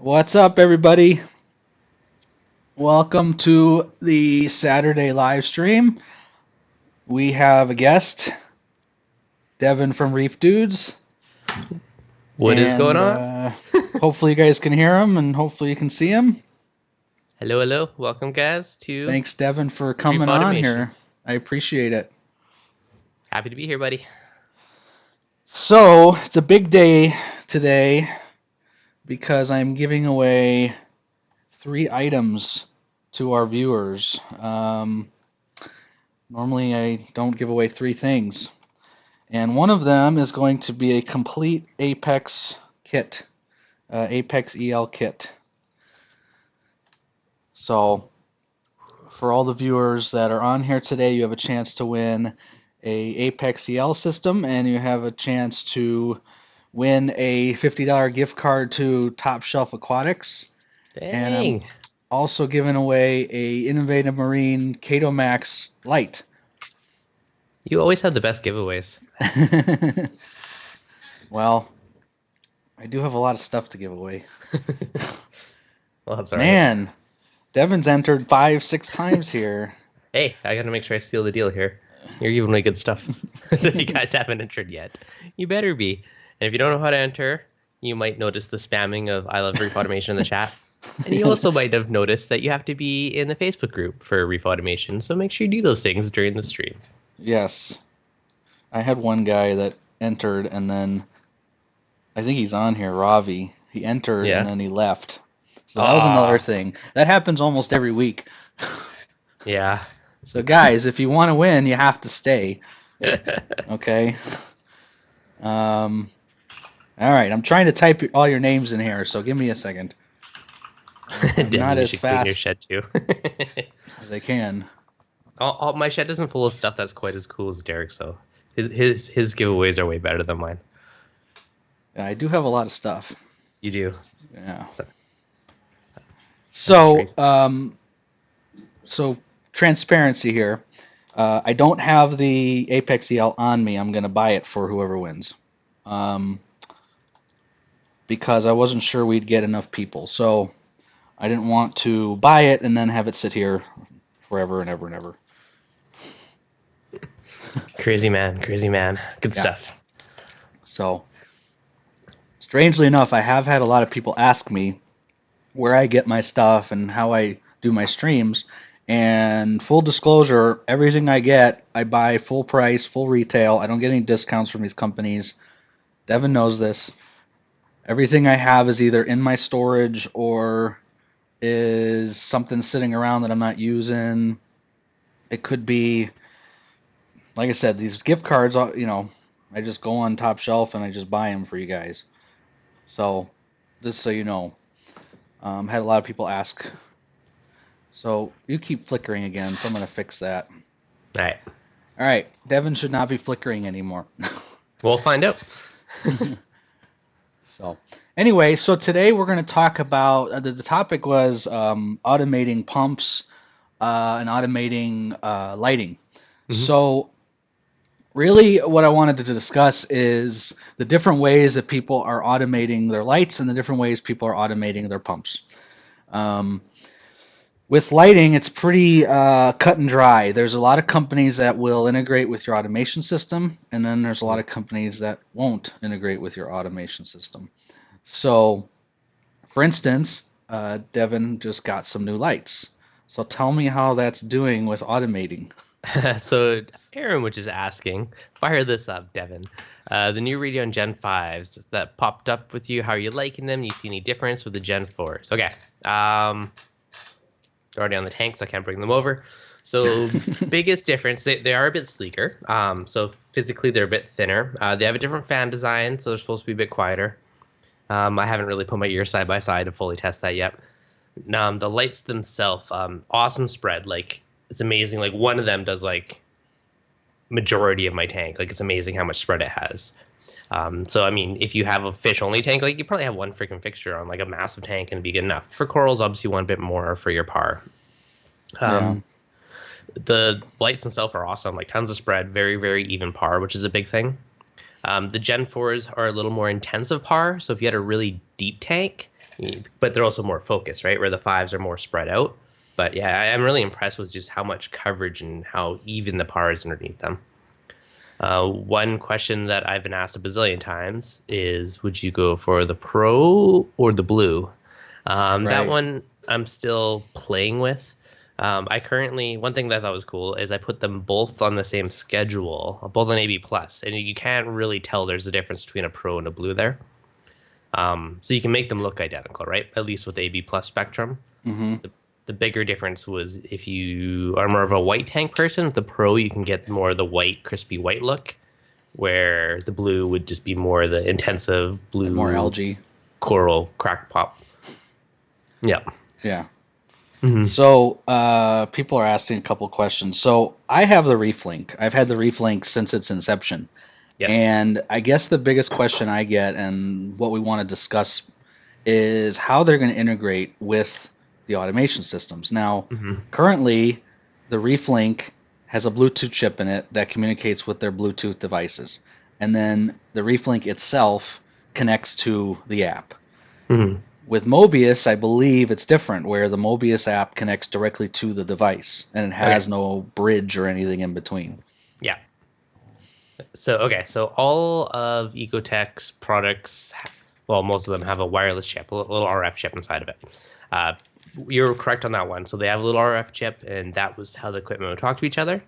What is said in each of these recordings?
What's up, everybody? Welcome to the Saturday live stream. We have a guest, Deven from Reefdudes, What is going and on? hopefully you guys can hear him, and hopefully you can see him. Hello. Welcome, guys, to Thanks, Deven, for Reef coming on Automation. here. I appreciate it. Happy to be here, buddy. So it's a big day today because I'm giving away 3 items to our viewers. Normally I don't give away 3 things. And one of them is going to be a complete Apex kit, ApexEL kit. So for all the viewers that are on here today, you have a chance to win a ApexEL system, and you have a chance to win a $50 gift card to Top Shelf Aquatics. And I'm Dang. also giving away a Innovative Marine Chaetomax light. You always have the best giveaways. Well, I do have a lot of stuff to give away. Well, that's all right. Man, Deven's entered 5-6 times here. Hey, I got to make sure I seal the deal here. You're giving me good stuff. So you guys haven't entered yet. You better be. And if you don't know how to enter, you might notice the spamming of I Love Reef Automation in the chat. And you also might have noticed that you have to be in the Facebook group for Reef Automation. So make sure you do those things during the stream. Yes. I had one guy that entered, and then I think he's on here, Ravi. He entered Yeah. and then he left. So that was another thing. That happens almost every week. Yeah. So guys, if you want to win, you have to stay. Okay. All right. I'm trying to type all your names in here, so give me a second. I'm not as Clean your fast shed too. as I can. My shed isn't full of stuff that's quite as cool as Derek's, so his giveaways are way better than mine. Yeah, I do have a lot of stuff. You do. Yeah. So, So transparency here. I don't have the ApexEL on me. I'm going to buy it for whoever wins. Because I wasn't sure we'd get enough people. So I didn't want to buy it and then have it sit here forever and ever and ever. Crazy man. Good stuff. So, strangely enough, I have had a lot of people ask me where I get my stuff and how I do my streams. And full disclosure, everything I get, I buy full price, full retail. I don't get any discounts from these companies. Deven knows this. Everything I have is either in my storage or is something sitting around that I'm not using. It could be, like I said, these gift cards, I just go on Top Shelf and I just buy them for you guys. So, just so you know, had a lot of people ask. So, you keep flickering again, so I'm going to fix that. All right. Deven should not be flickering anymore. We'll find out. So, anyway, so today we're going to talk about, the topic was automating pumps and automating lighting. Mm-hmm. So, really what I wanted to discuss is the different ways that people are automating their lights and the different ways people are automating their pumps. With lighting, it's pretty cut and dry. There's a lot of companies that will integrate with your automation system, and then there's a lot of companies that won't integrate with your automation system. So, for instance, Deven just got some new lights. So tell me how that's doing with automating. So Aaron was just asking, fire this up, Deven. The new Radeon Gen 5s that popped up with you, how are you liking them? Do you see any difference with the Gen 4s? Okay. They're already on the tank, so I can't bring them over. So biggest difference, they are a bit sleeker. So physically they're a bit thinner. They have a different fan design, so they're supposed to be a bit quieter. I haven't really put my ears side by side to fully test that yet. The lights themselves, awesome spread. Like, it's amazing. Like, one of them does like majority of my tank. Like, it's amazing how much spread it has. So I mean, if you have a fish only tank, like, you probably have one freaking fixture on like a massive tank and it'd be good enough. For corals, obviously you want a bit more for your par. The lights themselves are awesome. Like, tons of spread, very, very even par, which is a big thing. The Gen 4s are a little more intensive par, so if you had a really deep tank, but they're also more focused, right? Where the 5s are more spread out. But yeah, I'm really impressed with just how much coverage and how even the par is underneath them. One question that I've been asked a bazillion times is, would you go for the Pro or the Blue? That Right. one I'm still playing with. One thing that I thought was cool is I put them both on the same schedule, both on AB Plus, and you can't really tell there's a difference between a Pro and a Blue there. So you can make them look identical, right? At least with AB Plus spectrum. Mm-hmm. The bigger difference was if you are more of a white tank person, with the Pro you can get more of the white, crispy white look, where the Blue would just be more the intensive Like more blue algae. coral crack pop. Yeah. Yeah. Mm-hmm. So people are asking a couple questions. So I have the Reef Link. I've had the Reef Link since its inception. Yes. And I guess the biggest question I get and what we want to discuss is how they're going to integrate with the automation systems. Now, Mm-hmm. currently, the Reef Link has a Bluetooth chip in it that communicates with their Bluetooth devices. And then the Reef Link itself connects to the app. Mm-hmm. With Mobius, I believe it's different, where the Mobius app connects directly to the device and it Okay. has no bridge or anything in between. Yeah. So all of Ecotech's products, well, most of them have a wireless chip, a little RF chip inside of it. Uh, you're correct on that one. So they have a little RF chip, and that was how the equipment would talk to each other.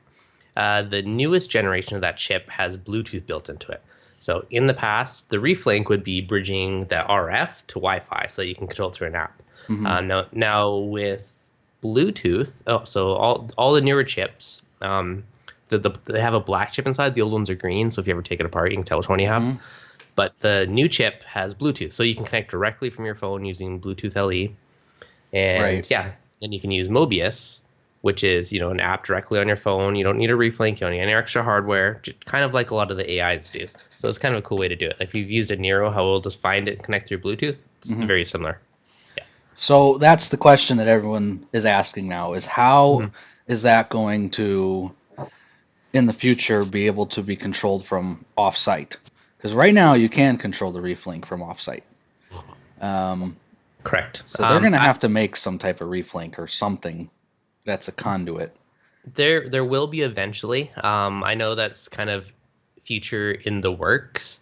The newest generation of that chip has Bluetooth built into it. So in the past, the ReefLink would be bridging the RF to Wi-Fi so that you can control it through an app. Mm-hmm. Now with Bluetooth, so all the newer chips, they have a black chip inside. The old ones are green. So if you ever take it apart, you can tell which one you have. Mm-hmm. But the new chip has Bluetooth, so you can connect directly from your phone using Bluetooth LE. Right. And yeah, then you can use Mobius, which is an app directly on your phone. You don't need a ReefLink. You don't need any extra hardware. Kind of like a lot of the AIs do. So it's kind of a cool way to do it. If you've used a Nero, how it'll just find it and connect through Bluetooth. It's Mm-hmm. very similar. Yeah. So that's the question that everyone is asking now is how Mm-hmm. is that going to, in the future, be able to be controlled from off-site? Because right now you can control the Reef Link from off-site. Correct. So they're going to have to make some type of Reef Link or something that's a conduit. There will be eventually. I know that's kind of future in the works.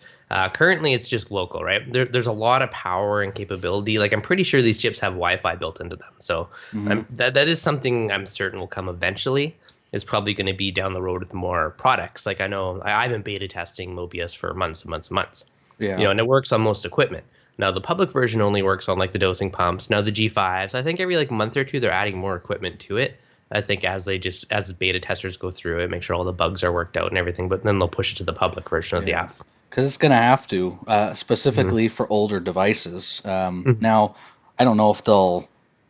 Currently, it's just local, right? There's a lot of power and capability. Like I'm pretty sure these chips have Wi-Fi built into them. So Mm-hmm. that is something I'm certain will come eventually. It's probably going to be down the road with more products. Like I know I've been beta testing Mobius for months and months and months. Yeah. And it works on most equipment. Now the public version only works on like the dosing pumps. Now the G5s, I think every like month or two they're adding more equipment to it. I think as beta testers go through it, make sure all the bugs are worked out and everything, but then they'll push it to the public version of the Yeah. app. Because it's going to have to, specifically Mm-hmm. for older devices. Mm-hmm. Now, I don't know if they'll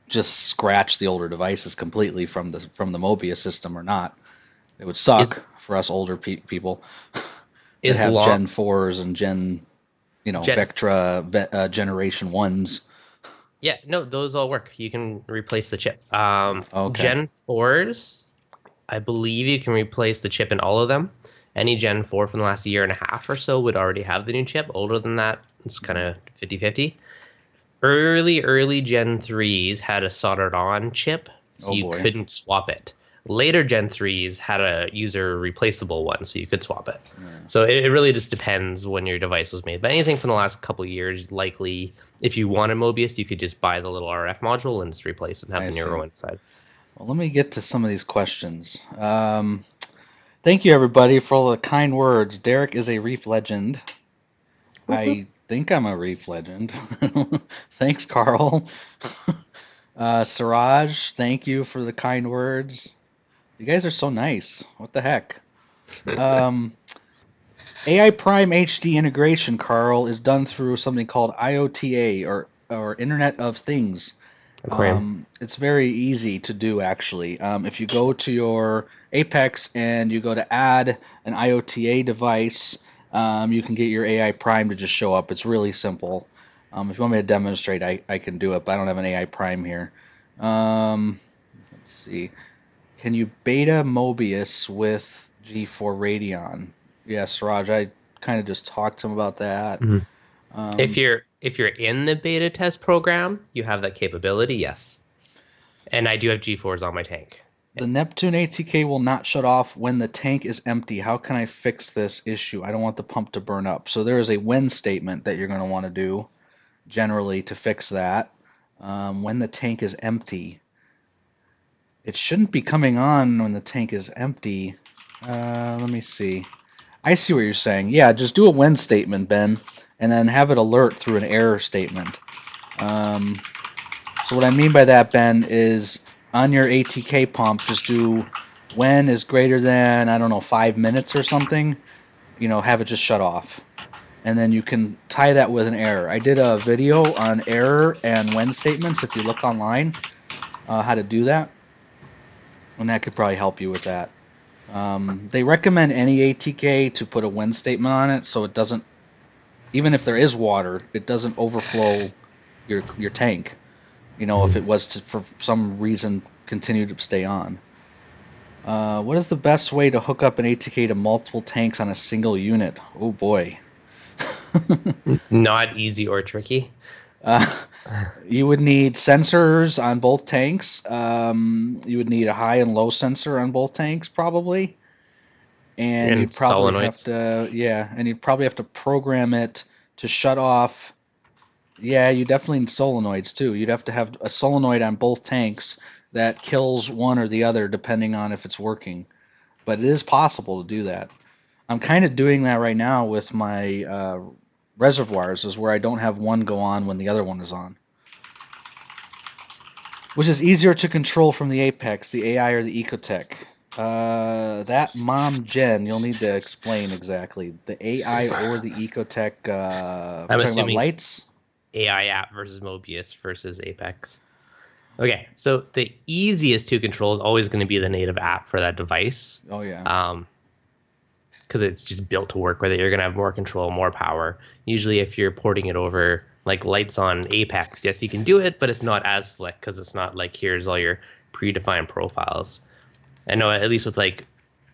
just scratch the older devices completely from the Mobius system or not. It would Is suck for us older people that is have long Gen 4s and Gen Vectra Generation 1s. Yeah, no, those all work. You can replace the chip. Okay. Gen 4s, I believe you can replace the chip in all of them. Any Gen 4 from the last year and a half or so would already have the new chip. Older than that, it's kind of 50-50. Early Gen 3s had a soldered on chip, so Oh you boy. couldn't swap it. Later Gen 3s had a user replaceable one, so you could swap it. Yeah. So it really just depends when your device was made. But anything from the last couple of years, likely, if you want a Mobius, you could just buy the little RF module and just replace it and have I the Neuro see. inside. Well, let me get to some of these questions. Thank you, everybody, for all the kind words. Derek is a reef legend. Whoop, whoop. I think I'm a reef legend. Thanks, Carl. Siraj, thank you for the kind words. You guys are so nice. What the heck? Um, AI Prime HD integration, Carl, is done through something called IoTA or Internet of Things. Aquarium. It's very easy to do actually. If you go to your Apex and you go to add an IoTA device, you can get your AI Prime to just show up. It's really simple. If you want me to demonstrate, I can do it, but I don't have an AI Prime here. Let's see. Can you beta Mobius with G4 Radeon? Yes, Raj, I kind of just talk to them about that. Mhm. If you're in the beta test program, you have that capability, yes. And I do have G4s on my tank. The Neptune ATK will not shut off when the tank is empty. How can I fix this issue? I don't want the pump to burn up. So there is a when statement that you're going to want to do generally to fix that. When the tank is empty. It shouldn't be coming on when the tank is empty. Let me see. I see what you're saying. Yeah, just do a when statement, Ben, and then have it alert through an error statement. So what I mean by that, Ben, is on your ATK pump, just do when is greater than, I don't know, 5 minutes or something. Have it just shut off. And then you can tie that with an error. I did a video on error and when statements, if you look online, how to do that. And that could probably help you with that. They recommend any ATK to put a when statement on it so it doesn't, even if there is water, it doesn't overflow your tank. If it was to, for some reason, continue to stay on. What is the best way to hook up an ATK to multiple tanks on a single unit? Oh boy. Not easy or tricky. You would need sensors on both tanks. You would need a high and low sensor on both tanks, probably. And you'd probably have to, and you'd probably have to program it to shut off. Yeah, you definitely need solenoids too. You'd have to have a solenoid on both tanks that kills one or the other depending on if it's working. But it is possible to do that. I'm kind of doing that right now with my reservoirs, is where I don't have one go on when the other one is on. Which is easier to control from the Apex, the AI or the Ecotech? That Mom Jen, you'll need to explain exactly. The AI or the Ecotech, I'm talking about assuming lights? AI app versus Mobius versus Apex. Okay, so the easiest to control is always going to be the native app for that device. Oh, yeah. Because it's just built to work with it. You're going to have more control, more power. Usually if you're porting it over like lights on Apex, yes, you can do it, but it's not as slick because it's not like here's all your predefined profiles. I know at least with like,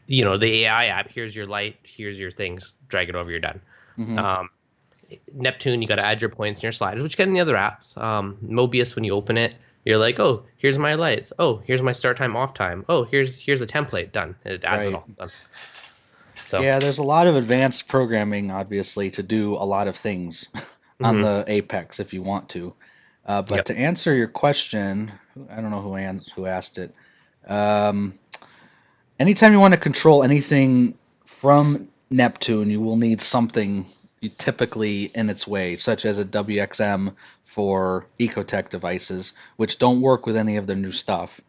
the AI app, here's your light, here's your things, drag it over, you're done. Mm-hmm. Neptune, you got to add your points and your sliders, which you get in the other apps. Mobius, when you open it, you're like, oh, here's my lights. Oh, here's my start time, off time. Oh, here's a template, done. It adds it all, done. So Yeah, there's a lot of advanced programming, obviously, to do a lot of things on the Apex if you want to. But to answer your question, I don't know who asked it. Anytime you want to control anything from Neptune, you will need something typically in its way, such as a WXM for Ecotech devices, which don't work with any of the new stuff.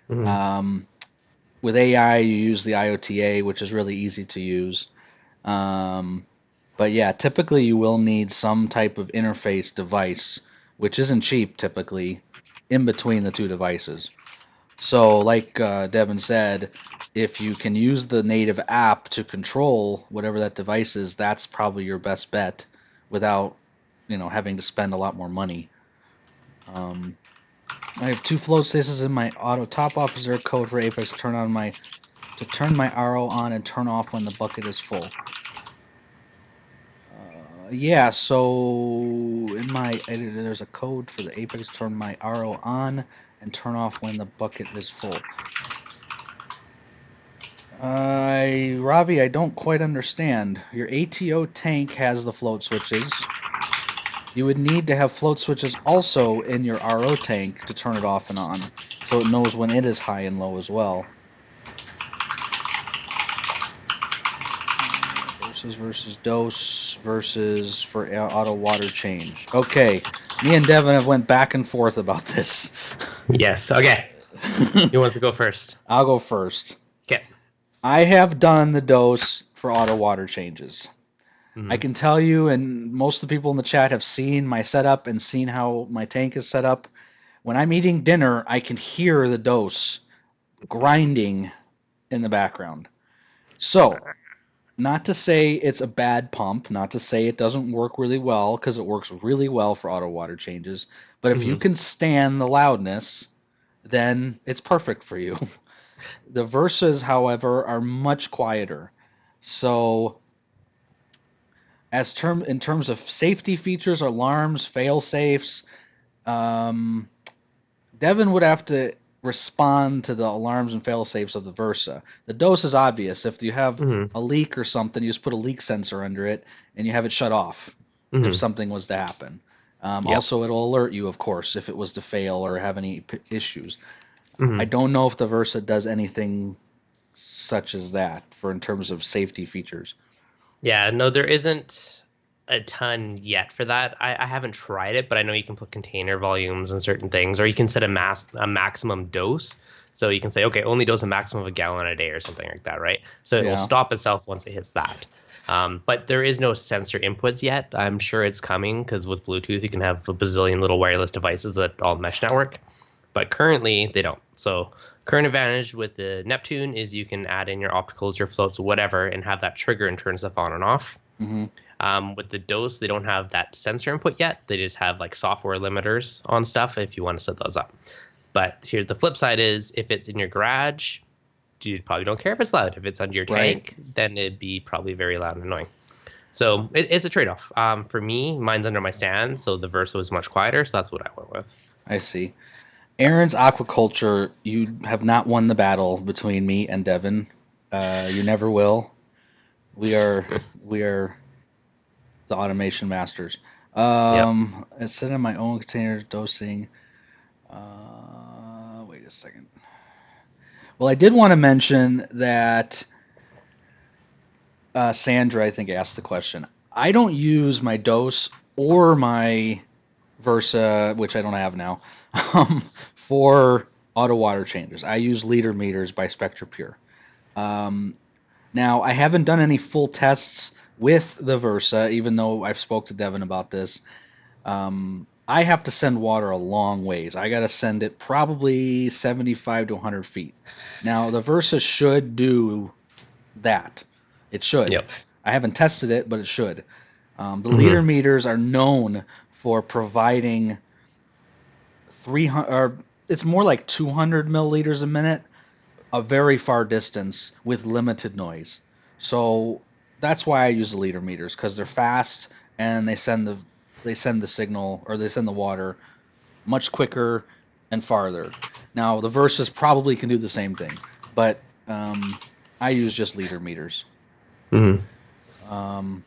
With AI, you use the IOTA, which is really easy to use. But yeah, typically you will need some type of interface device, which isn't cheap typically, in between the two devices. So like Devin said, if you can use the native app to control whatever that device is, that's probably your best bet without, having to spend a lot more money. I have 2 float stations in my auto top off. Is there a code for Apex to turn my RO on and turn off when the bucket is full? Yeah, so in my editor, there's a code for the Apex to turn my RO on and turn off when the bucket is full. Ravi, I don't quite understand. Your ATO tank has the float switches. You would need to have float switches also in your RO tank to turn it off and on, so it knows when it is high and low as well. Versus dose versus for auto water change. Okay, me and Devin have went back and forth about this. Yes, okay. Who wants to go first? I'll go first. Okay. I have done the dose for auto water changes. I can tell you, and most of the people in the chat have seen my setup and seen how my tank is set up. When I'm eating dinner, I can hear the dose grinding in the background. So, not to say it's a bad pump, not to say it doesn't work really well, because it works really well for auto water changes. But if you can stand the loudness, then it's perfect for you. The Versas, however, are much quieter. So in terms of safety features, alarms, fail safes, um, Deven would have to respond to the alarms and fail safes of the Versa. The dose is obvious. If you have Hmm. a leak or something, you just put a leak sensor under it and you have it shut off if Hmm. something was to happen. Yep. Also, it'll alert you, of course, if it was to fail or have any issues. I Hmm. don't know if the Versa does anything such as that for in terms of safety features. Yeah, no, there isn't a ton yet for that. I haven't tried it, but I know you can put container volumes and certain things, or you can set a maximum dose. So you can say, okay, only dose a maximum of a gallon a day or something like that, right? So it will Yeah. stop itself once it hits that. But there is no sensor inputs yet. I'm sure it's coming because with Bluetooth, you can have a bazillion little wireless devices that all mesh network. But currently, they don't. So current advantage with the Neptune is you can add in your opticals, your floats, whatever, and have that trigger and turn stuff on and off. Hmm. With the dose, they don't have that sensor input yet. They just have like software limiters on stuff if you want to set those up. But here's the flip side is if it's in your garage, you probably don't care if it's loud. If it's under your Right. tank, then it'd be probably very loud and annoying. So it's a trade-off. For me, mine's under my stand, so the Versa was much quieter, so that's what I went with. I see. Aaron's aquaculture, you have not won the battle between me and Deven. You never will. We are we are the automation masters. Yep. Instead of my own container dosing. Wait a second. Well, I did want to mention that Sandra, I think, asked the question. I don't use my dose or my Versa, which I don't have now, for auto water changes. I use liter meters by SpectraPure. Um, Now, I haven't done any full tests with the Versa, even though I've spoke to Deven about this. I have to send water a long ways. I got to send it probably 75 to 100 feet. Now, the Versa should do that. It should. Yep. I haven't tested it, but it should. The liter Hmm. meters are known for providing 300, or it's more like 200 milliliters a minute, a very far distance with limited noise. So that's why I use the liter meters because they're fast and they send the signal or they send the water much quicker and farther. Now the Versus probably can do the same thing, but I use just liter meters. Hmm. Um,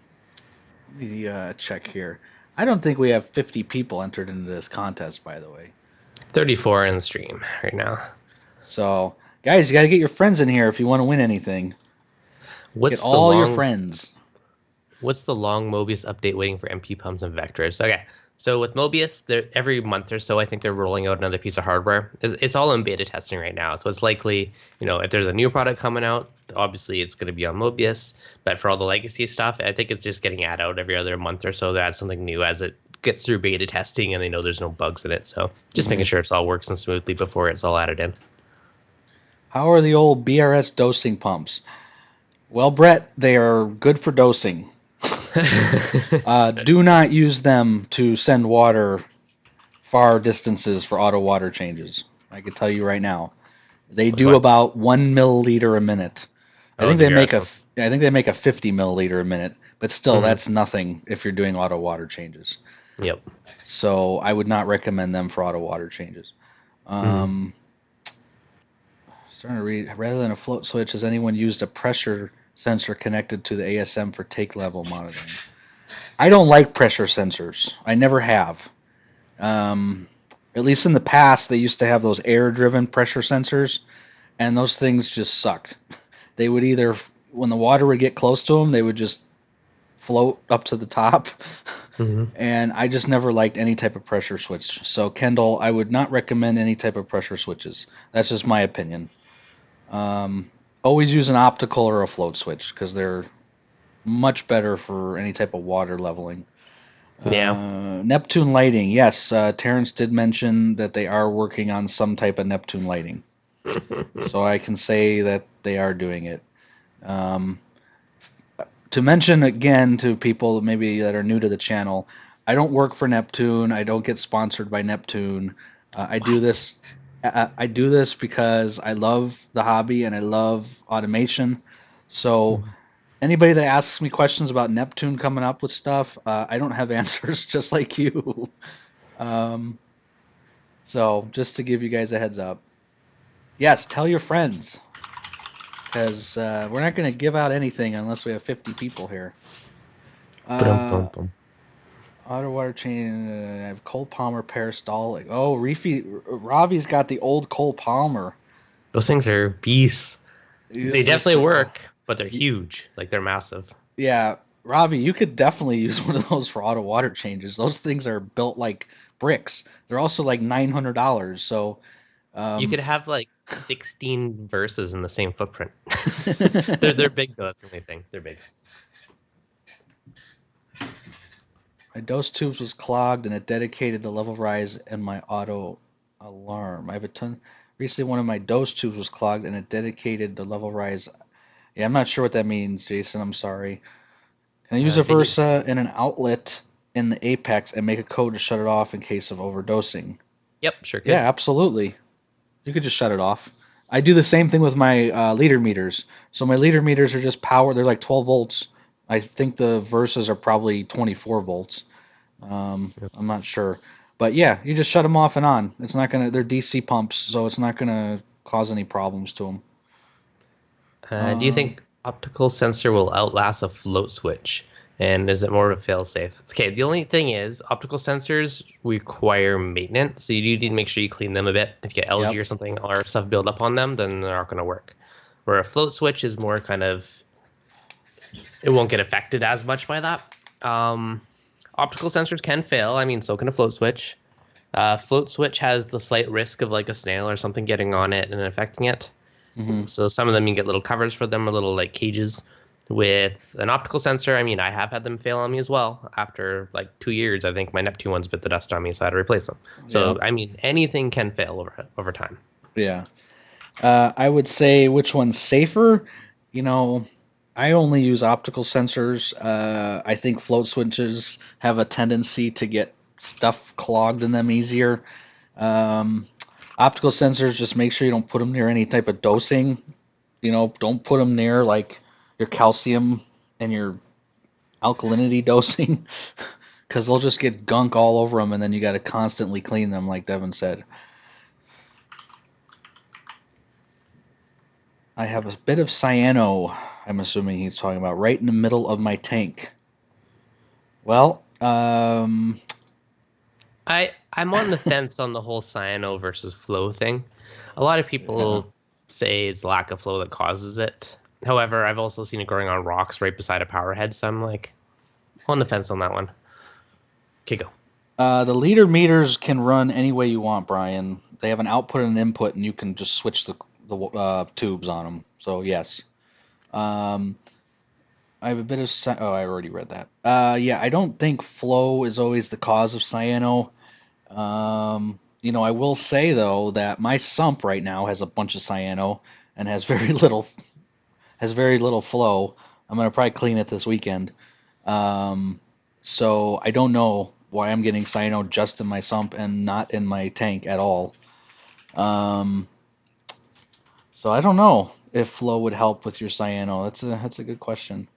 Let me check here. I don't think we have 50 people entered into this contest, by the way. 34 in the stream right now. So, guys, you got to get your friends in here if you want to win anything. Get What's the all your long friends. What's the long Mobius update waiting for MP pumps and vectors? Okay, so with Mobius, every month or so, I think they're rolling out another piece of hardware. It's all in beta testing right now, so it's likely, if there's a new product coming out, obviously it's going to be on Mobius. But for all the legacy stuff, I think it's just getting added out every other month or so. They add something new as it gets through beta testing, and they know there's no bugs in it. So just making sure it's all works and smoothly before it's all added in. How are the old BRS dosing pumps? Well, Brett, they are good for dosing. Do not use them to send water far distances for auto water changes. I can tell you right now. They Which do one? about 1 milliliter a minute. Oh, the VRS ones. I think they make a 50 milliliter a minute, but still Hmm. that's nothing if you're doing auto water changes. Yep. So I would not recommend them for auto water changes. Hmm. Um, Starting to read. Rather than a float switch, has anyone used a pressure sensor connected to the ASM for take level monitoring? I don't like pressure sensors. I never have. Um, at least in the past, they used to have those air-driven pressure sensors, and those things just sucked. They would either, when the water would get close to them, they would just float up to the top. Hmm. And I just never liked any type of pressure switch. So, Kendall, I would not recommend any type of pressure switches. That's just my opinion. Um, Always use an optical or a float switch because they're much better for any type of water leveling. Yeah. Neptune lighting, yes. Terrence did mention that they are working on some type of Neptune lighting, so I can say that they are doing it. Um, to mention again to people maybe that are new to the channel, I don't work for Neptune. I don't get sponsored by Neptune. I do this. I do this because I love the hobby and I love automation. So Anybody that asks me questions about Neptune coming up with stuff, I don't have answers, just like you. Um, so just to give you guys a heads up. Yes, tell your friends, because we're not going to give out anything unless we have 50 people here. Bum. Auto water chain. I have Cole Palmer peristaltic. Oh, Ravi's got the old Cole Palmer. Those things are beasts. They Use this. definitely work, but they're huge. Like they're massive. Yeah, Ravi, you could definitely use one of those for auto water changes. Those things are built like bricks. They're also like $900. So You could have like 16 verses in the same footprint. They're big though. That's the only thing. They're big. my dose tubes was clogged and it dedicated the level rise and my auto alarm. I have a ton. Recently, one of my dose tubes was clogged and it dedicated the level rise. Yeah, I'm not sure what that means, Jason. I'm sorry. Can I use a Versa and an outlet in the Apex and make a code to shut it off in case of overdosing? Yep, sure could. Yeah, absolutely. You could just shut it off. I do the same thing with my liter meters. So my liter meters are just power. They're like 12 volts. I think the Versas are probably 24 volts. I'm not sure. But yeah, you just shut them off and on. It's not gonna. They're DC pumps, so it's not gonna cause any problems to them. Do you think optical sensor will outlast a float switch? And is it more of a fail-safe? Okay, the only thing is optical sensors require maintenance, so you do need to make sure you clean them a bit. If you get algae or something or stuff build up on them, then they're not going to work. Where a float switch is more kind of, it won't get affected as much by that. Optical sensors can fail. I mean, so can a float switch. Float switch has the slight risk of like a snail or something getting on it and affecting it. Mm-hmm. So some of them you get little covers for them or little like cages. With an optical sensor, I mean, I have had them fail on me as well. After like 2 years, I think my Neptune ones bit the dust on me, so I had to replace them. So, I mean, anything can fail over time. Yeah. I would say which one's safer? You know, I only use optical sensors. I think float switches have a tendency to get stuff clogged in them easier. Optical sensors, just make sure you don't put them near any type of dosing. You know, don't put them near like your calcium and your alkalinity dosing because they'll just get gunk all over them and then you got to constantly clean them like Deven said. I have a bit of cyano, I'm assuming he's talking about, right in the middle of my tank. Well, I'm on the fence on the whole cyano versus flow thing. A lot of people say it's lack of flow that causes it. However, I've also seen it growing on rocks right beside a power head, so I'm like on the fence on that one. Okay, go. The liter meters can run any way you want, Brian. They have an output and an input, and you can just switch the tubes on them. So yes. I have a bit of I already read that. Yeah, I don't think flow is always the cause of cyano. You know, I will say though that my sump right now has a bunch of cyano and has very little flow. I'm gonna probably clean it this weekend. So I don't know why I'm getting cyano just in my sump and not in my tank at all. So I don't know if flow would help with your cyano. That's a good question.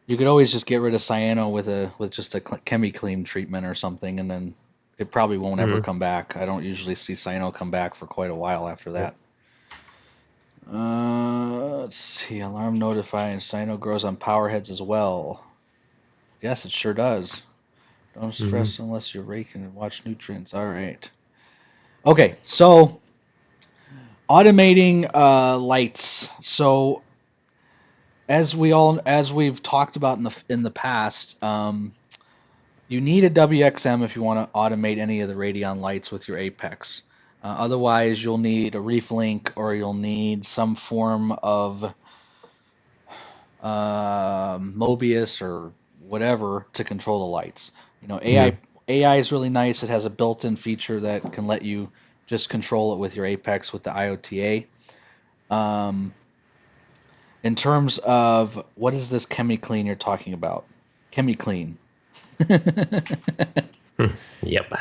You could always just get rid of cyano with just a chemi-clean treatment or something, and then it probably won't ever come back. I don't usually see cyano come back for quite a while after that. Let's see. Alarm notifying cyano grows on power heads as well. Yes, it sure does. Don't stress unless you're raking and watch nutrients. All right. Okay, so automating lights. So as we've talked about in the past, you need a WXM if you want to automate any of the Radion lights with your Apex. Otherwise, you'll need a Reef Link or you'll need some form of Mobius or whatever to control the lights. You know, AI is really nice. It has a built-in feature that can let you just control it with your Apex with the IOTA. In terms of what is this ChemiClean you're talking about? ChemiClean. Yep.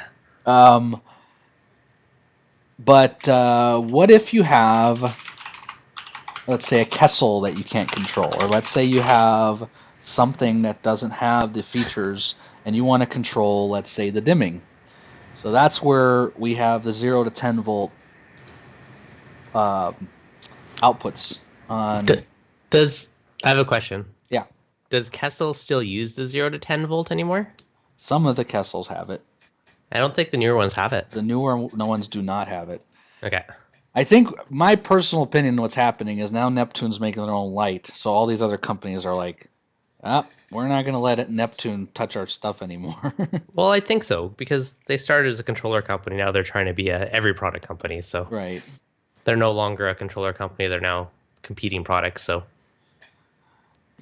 But what if you have let's say a Kessel that you can't control, or let's say you have something that doesn't have the features and you want to control, let's say, the dimming. So that's where we have the 0 to 10 volt outputs on. Does I have a question? Yeah, Does Kessel still use the 0 to 10 volt anymore? some of the Kessels have it. I don't think the newer ones have it. The newer ones do not have it. Okay. I think my personal opinion, what's happening is now Neptune's making their own light, so all these other companies are like, we're not going to let Neptune touch our stuff anymore. Well, I think so, because they started as a controller company. Now they're trying to be a every product company. So Right. they're no longer a controller company. They're now competing products. So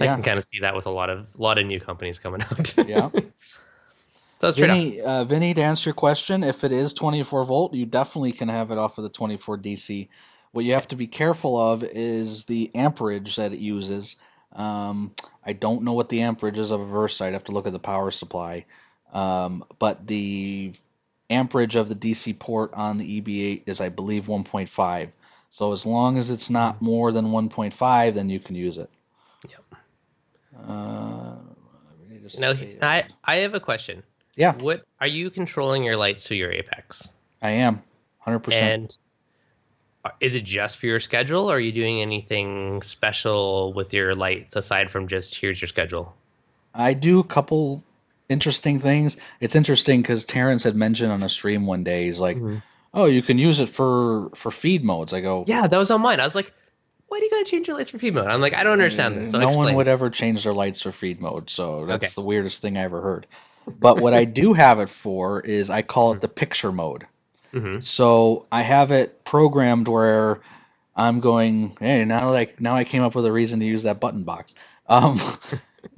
I Yeah. can kind of see that with a lot of new companies coming out. Yeah. So it's true. Vinny, to answer your question, if it is 24 volt, you definitely can have it off of the 24 DC. What you have to be careful of is the amperage that it uses. I don't know what the amperage is of a Versa. I'd have to look at the power supply. But the amperage of the DC port on the EB8 is, I believe, 1.5. So as long as it's not more than 1.5, then you can use it. Yep. Now, I have a question. Yeah. What are you controlling your lights to your Apex? I am, 100%. And is it just for your schedule, or are you doing anything special with your lights aside from just here's your schedule? I do a couple interesting things. It's interesting because Terrence had mentioned on a stream one day, he's like, oh, you can use it for feed modes. I go, yeah, that was on mine. I was like, why do you got to change your lights for feed mode? I'm like, I don't understand this. So no explain. one would ever change their lights for feed mode, so that's the weirdest thing I ever heard. But what I do have it for is I call it the picture mode. So I have it programmed where I'm going, hey, now I came up with a reason to use that button box.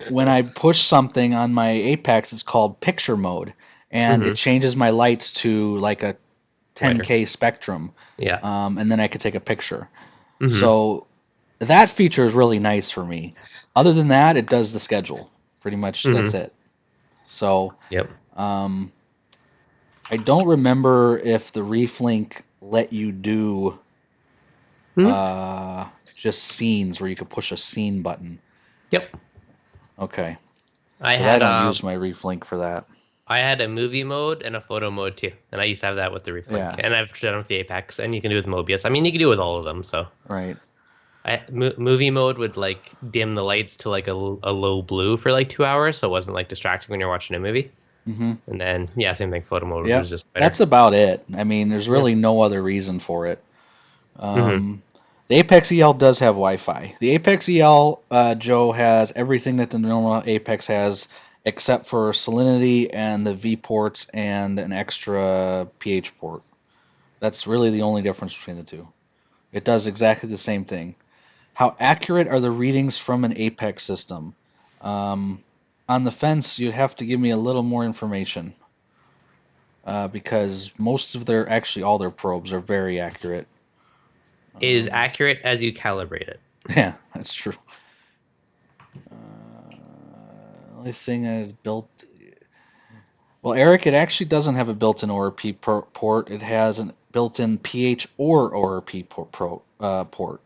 When I push something on my Apex, it's called picture mode, and it changes my lights to like a 10K spectrum. Yeah. And then I could take a picture. So that feature is really nice for me. Other than that, it does the schedule. Pretty much that's it. So I don't remember if the ReefLink let you do just scenes where you could push a scene button. Yep. Okay. I don't use my ReefLink for that. I had a movie mode and a photo mode too, and I used to have that with the ReefLink, and I've done it with the Apex, and you can do it with Mobius. I mean, you can do it with all of them. So right. Movie mode would like dim the lights to like a low blue for like 2 hours, so it wasn't like distracting when you're watching a movie. And then same thing. Photo mode was just better. That's about it. I mean, there's really no other reason for it. The ApexEL does have Wi-Fi. The ApexEL, Joe, has everything that the normal Apex has, except for salinity and the V ports and an extra pH port. That's really the only difference between the two. It does exactly the same thing. How accurate are the readings from an Apex system? On the fence, you'd have to give me a little more information because most of all their probes are very accurate. Is accurate as you calibrate it. Yeah, that's true. Only thing I've built. Well, Eric, it actually doesn't have a built-in ORP port. It has a built-in pH or ORP port.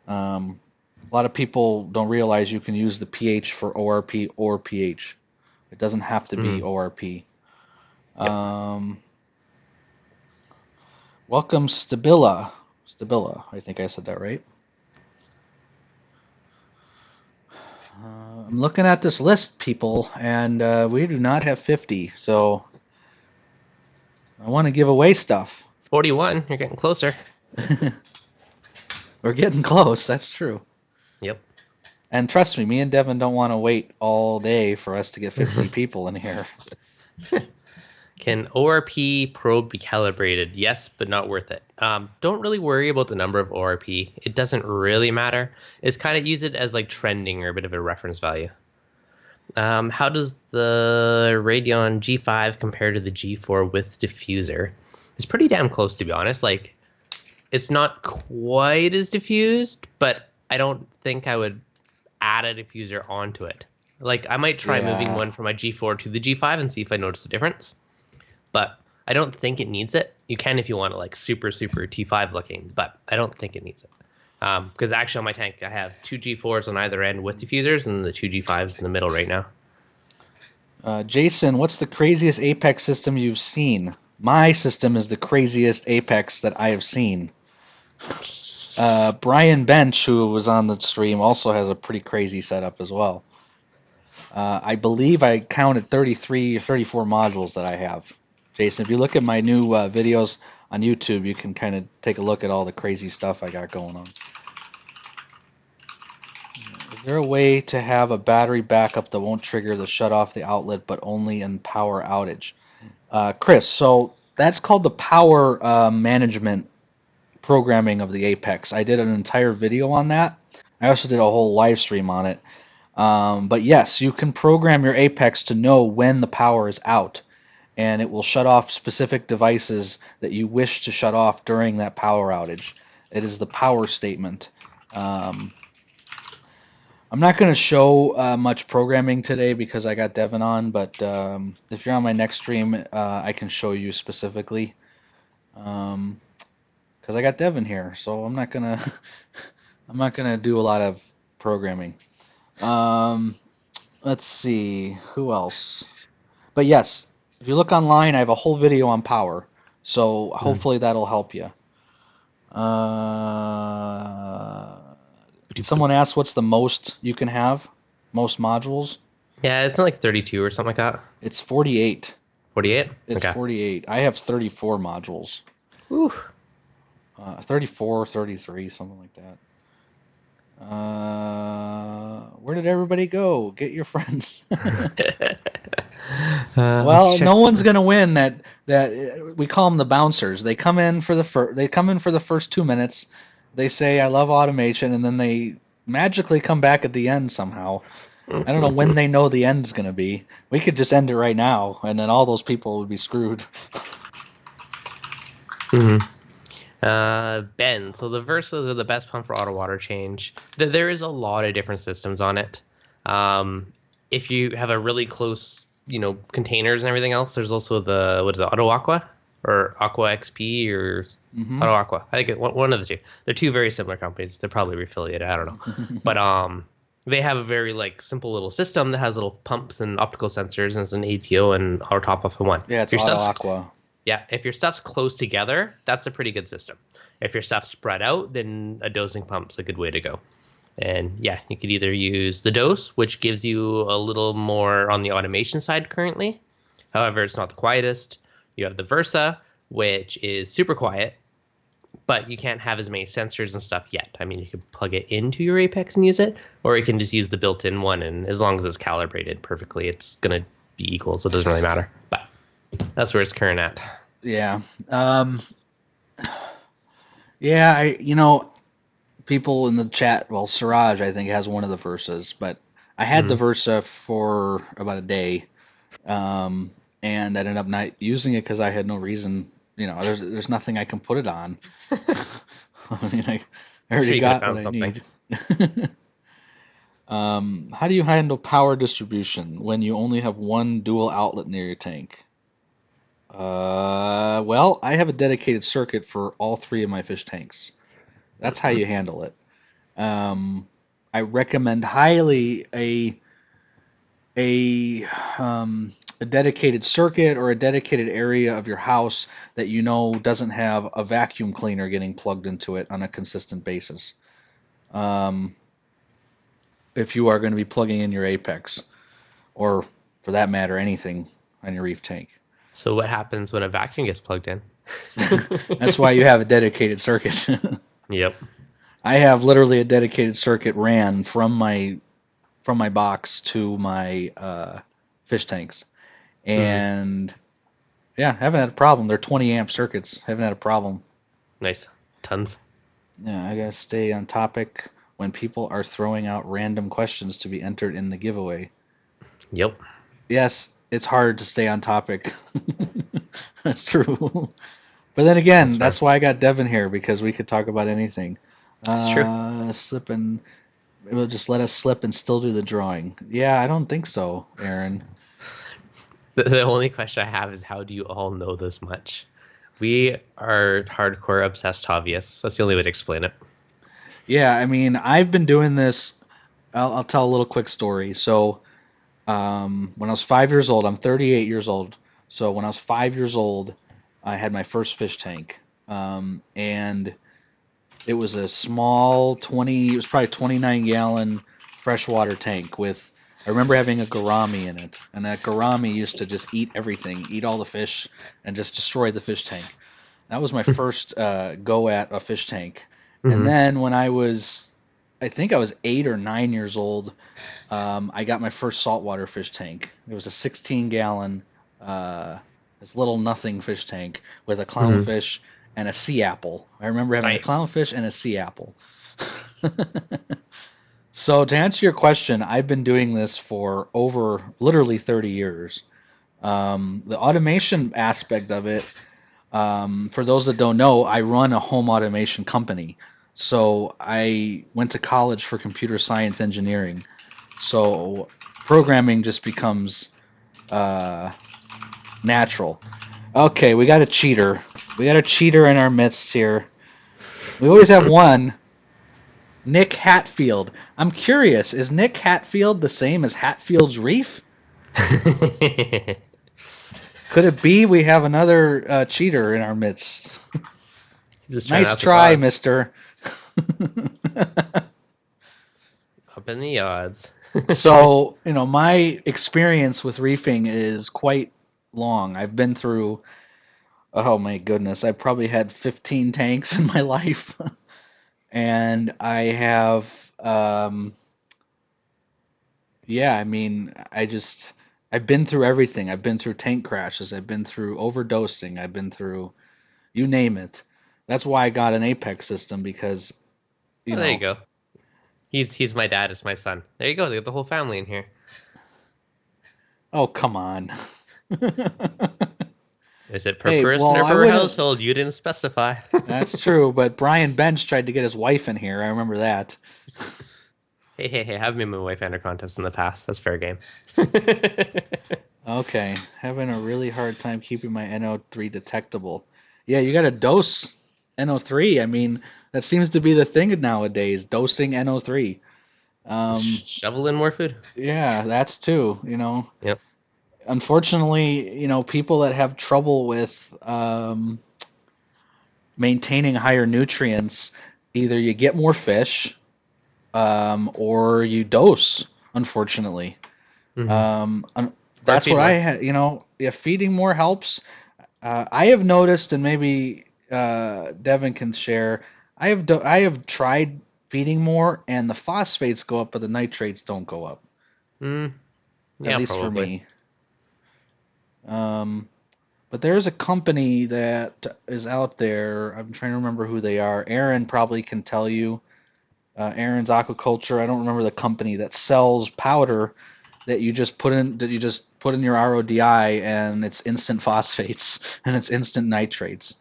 A lot of people don't realize you can use the pH for ORP or pH. It doesn't have to be ORP. Welcome, Stabila. Stabila, I think I said that right. I'm looking at this list, people, and we do not have 50, so I want to give away stuff. 41, you're getting closer. We're getting close, that's true. Yep. And trust me and Deven don't want to wait all day for us to get 50 people in here. Can ORP probe be calibrated? Yes, but not worth it. Don't really worry about the number of ORP. It doesn't really matter. It's kind of use it as like trending or a bit of a reference value. How does the Radeon G5 compare to the G4 with diffuser? It's pretty damn close, to be honest. Like, it's not quite as diffused, but I don't think I would add a diffuser onto it. Like, I might try moving one from my G4 to the G5 and see if I notice a difference. But I don't think it needs it. You can if you want it like super, super T5 looking, but I don't think it needs it. Because actually on my tank, I have two G4s on either end with diffusers and the two G5s in the middle right now. Jason, what's the craziest Apex system you've seen? My system is the craziest Apex that I have seen. Brian Bench, who was on the stream, also has a pretty crazy setup as well. I believe I counted 33 or 34 modules that I have. Jason, if you look at my new videos on YouTube, you can kind of take a look at all the crazy stuff I got going on. Is there a way to have a battery backup that won't trigger the shut off the outlet, but only in power outage? Chris, so that's called the power management programming of the Apex. I did an entire video on that. I also did a whole live stream on it. But yes, you can program your Apex to know when the power is out, and it will shut off specific devices that you wish to shut off during that power outage. It is the power statement. I'm not going to show much programming today because I got Deven on, but if you're on my next stream, I can show you specifically. Because I got Deven here, so I'm not gonna do a lot of programming. Let's see, who else? But yes, if you look online, I have a whole video on power, so hopefully that'll help you. Someone asked what's the most you can have? Most modules? Yeah, it's not like 32 or something like that. It's 48. 48? It's okay. 48. I have 34 modules. Ooh. 34, 33, something like that. Where did everybody go? Get your friends. Well, no one's gonna win. That we call them the bouncers. They come in for the first 2 minutes. They say I love automation, and then they magically come back at the end somehow. I don't know when they know the end's gonna be. We could just end it right now, and then all those people would be screwed. Ben, so the Versas are the best pump for auto water change. There is a lot of different systems on it. If you have a really close, containers and everything else, there's also the, Auto Aqua or Aqua XP or Auto Aqua. I think one of the two. They're two very similar companies. They're probably affiliated. I don't know, but they have a very simple little system that has little pumps and optical sensors, and it's an ATO and auto top off in one. Yeah, it's Auto Aqua. Yeah, if your stuff's close together, that's a pretty good system. If your stuff's spread out, then a dosing pump's a good way to go. And yeah, you could either use the dose, which gives you a little more on the automation side currently. However, it's not the quietest. You have the Versa, which is super quiet, but you can't have as many sensors and stuff yet. I mean, you could plug it into your Apex and use it, or you can just use the built-in one, and as long as it's calibrated perfectly, it's going to be equal, so it doesn't really matter. But that's where it's current at. Yeah. People in the chat, well, Siraj, I think, has one of the Versas, but I had the Versa for about a day, and I ended up not using it because I had no reason. There's nothing I can put it on. I mean, I already got what I need. How do you handle power distribution when you only have one dual outlet near your tank? Well, I have a dedicated circuit for all three of my fish tanks. That's how you handle it. I recommend highly a dedicated circuit or a dedicated area of your house that doesn't have a vacuum cleaner getting plugged into it on a consistent basis. If you are going to be plugging in your Apex, or for that matter, anything on your reef tank. So what happens when a vacuum gets plugged in? That's why you have a dedicated circuit. Yep. I have literally a dedicated circuit ran from my box to my fish tanks, and haven't had a problem. They're 20 amp circuits. Haven't had a problem. Nice. Tons. Yeah, I gotta stay on topic when people are throwing out random questions to be entered in the giveaway. Yep. Yes, it's hard to stay on topic. That's true. But then again, that's why I got Deven here, because we could talk about anything. That's true. Slipping. It will just let us slip and still do the drawing. Yeah, I don't think so, Aaron. The only question I have is, how do you all know this much? We are hardcore obsessed hobbyists. That's the only way to explain it. Yeah, I mean, I've been doing this. I'll tell a little quick story. So, when I was 5 years old, I'm 38 years old. So when I was 5 years old, I had my first fish tank, and it was a small 20. It was probably 29-gallon freshwater tank with. I remember having a gourami in it, and that gourami used to just eat everything, eat all the fish, and just destroy the fish tank. That was my first go at a fish tank. And Hmm. then when I think I was 8 or 9 years old, I got my first saltwater fish tank. It was a 16-gallon, this little nothing fish tank with a Hmm. clownfish and a sea apple. I remember having a Nice. clownfish and a sea apple. Nice. So to answer your question, I've been doing this for over literally 30 years. The automation aspect of it, for those that don't know, I run a home automation company. So I went to college for computer science engineering. So programming just becomes uh, natural. Okay, we got a cheater. We got a cheater in our midst here. We always have one. Nick Hatfield. I'm curious, is Nick Hatfield the same as Hatfield's Reef? Could it be we have another cheater in our midst? He's just trying to Nice up his try, odds. mister. Up in the odds. So, my experience with reefing is quite long. I've been through, oh my goodness, I've probably had 15 tanks in my life. And I have, yeah, I mean, I've been through everything. I've been through tank crashes. I've been through overdosing. I've been through, you name it. That's why I got an Apex system because, you Oh, there you know, go. He's my dad. It's my son. There you go. They got the whole family in here. oh, come on. Is it per Hey, person well, or I per wouldn't. household? You didn't specify. That's true, but Brian Bench tried to get his wife in here. I remember that. Hey, hey, hey! I've made my wife enter contest in the past. That's fair game. Okay, having a really hard time keeping my NO3 detectable. Yeah, you got to dose NO3. I mean, that seems to be the thing nowadays, dosing NO3. Just shovel in more food. Yeah, that's too, Yep. Unfortunately, people that have trouble with maintaining higher nutrients, either you get more fish, or you dose, unfortunately. Hmm. Um, un- Or that's feed what I more. had, if feeding more helps. I have noticed, and maybe Devin can share. I have tried feeding more, and the phosphates go up, but the nitrates don't go up. Mm, At yeah, least for probably. me. Um, but there's a company that is out there. I'm trying to remember who they are. Aaron probably can tell you. Aaron's Aquaculture. I don't remember the company that sells powder that you just put in your RODI, and it's instant phosphates and it's instant nitrates,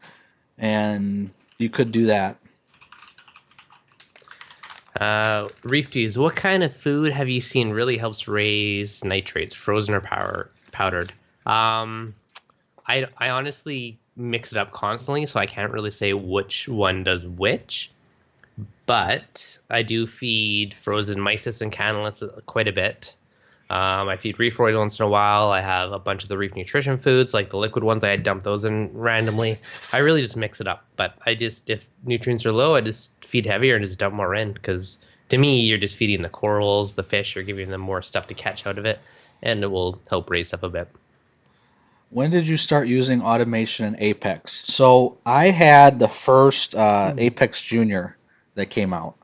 and you could do that. Reefdudes, what kind of food have you seen really helps raise nitrates, frozen or powdered? Um, I honestly mix it up constantly, so I can't really say which one does which. But I do feed frozen mysis and canalis quite a bit. I feed reef roid once in a while. I have a bunch of the reef nutrition foods, like the liquid ones. I dump those in randomly. I really just mix it up. But if nutrients are low, I just feed heavier and just dump more in. Because to me, you're just feeding the corals, the fish. You're giving them more stuff to catch out of it, and it will help raise up a bit. When did you start using automation in Apex? So I had the first Apex Junior that came out.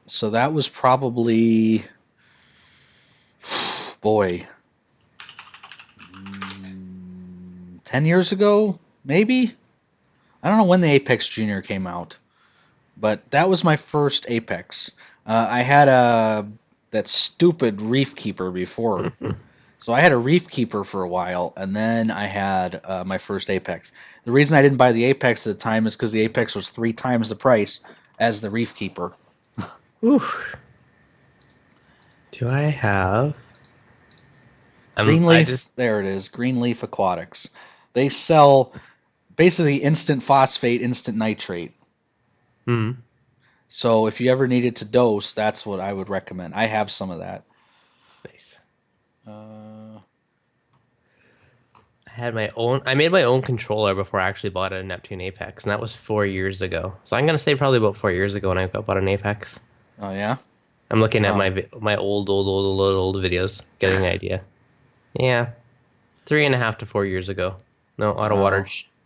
So that was probably, boy, 10 years ago, maybe? I don't know when the Apex Junior came out, but that was my first Apex. I had that stupid Reef Keeper before. So I had a Reef Keeper for a while, and then I had my first Apex. The reason I didn't buy the Apex at the time is because the Apex was 3 times the price as the Reef Keeper. Oof. Do I have? I Greenleaf, just. there it is, Greenleaf Aquatics. They sell basically instant phosphate, instant nitrate. Hmm. So if you ever needed to dose, that's what I would recommend. I have some of that. Nice. Uh, I made my own controller before I actually bought a Neptune Apex, and that was 4 years ago. So I'm gonna say probably about 4 years ago when I bought an Apex. oh yeah. I'm looking at Wow. my old videos, getting an idea. Yeah, 3.5 to 4 years ago. No, auto water Wow.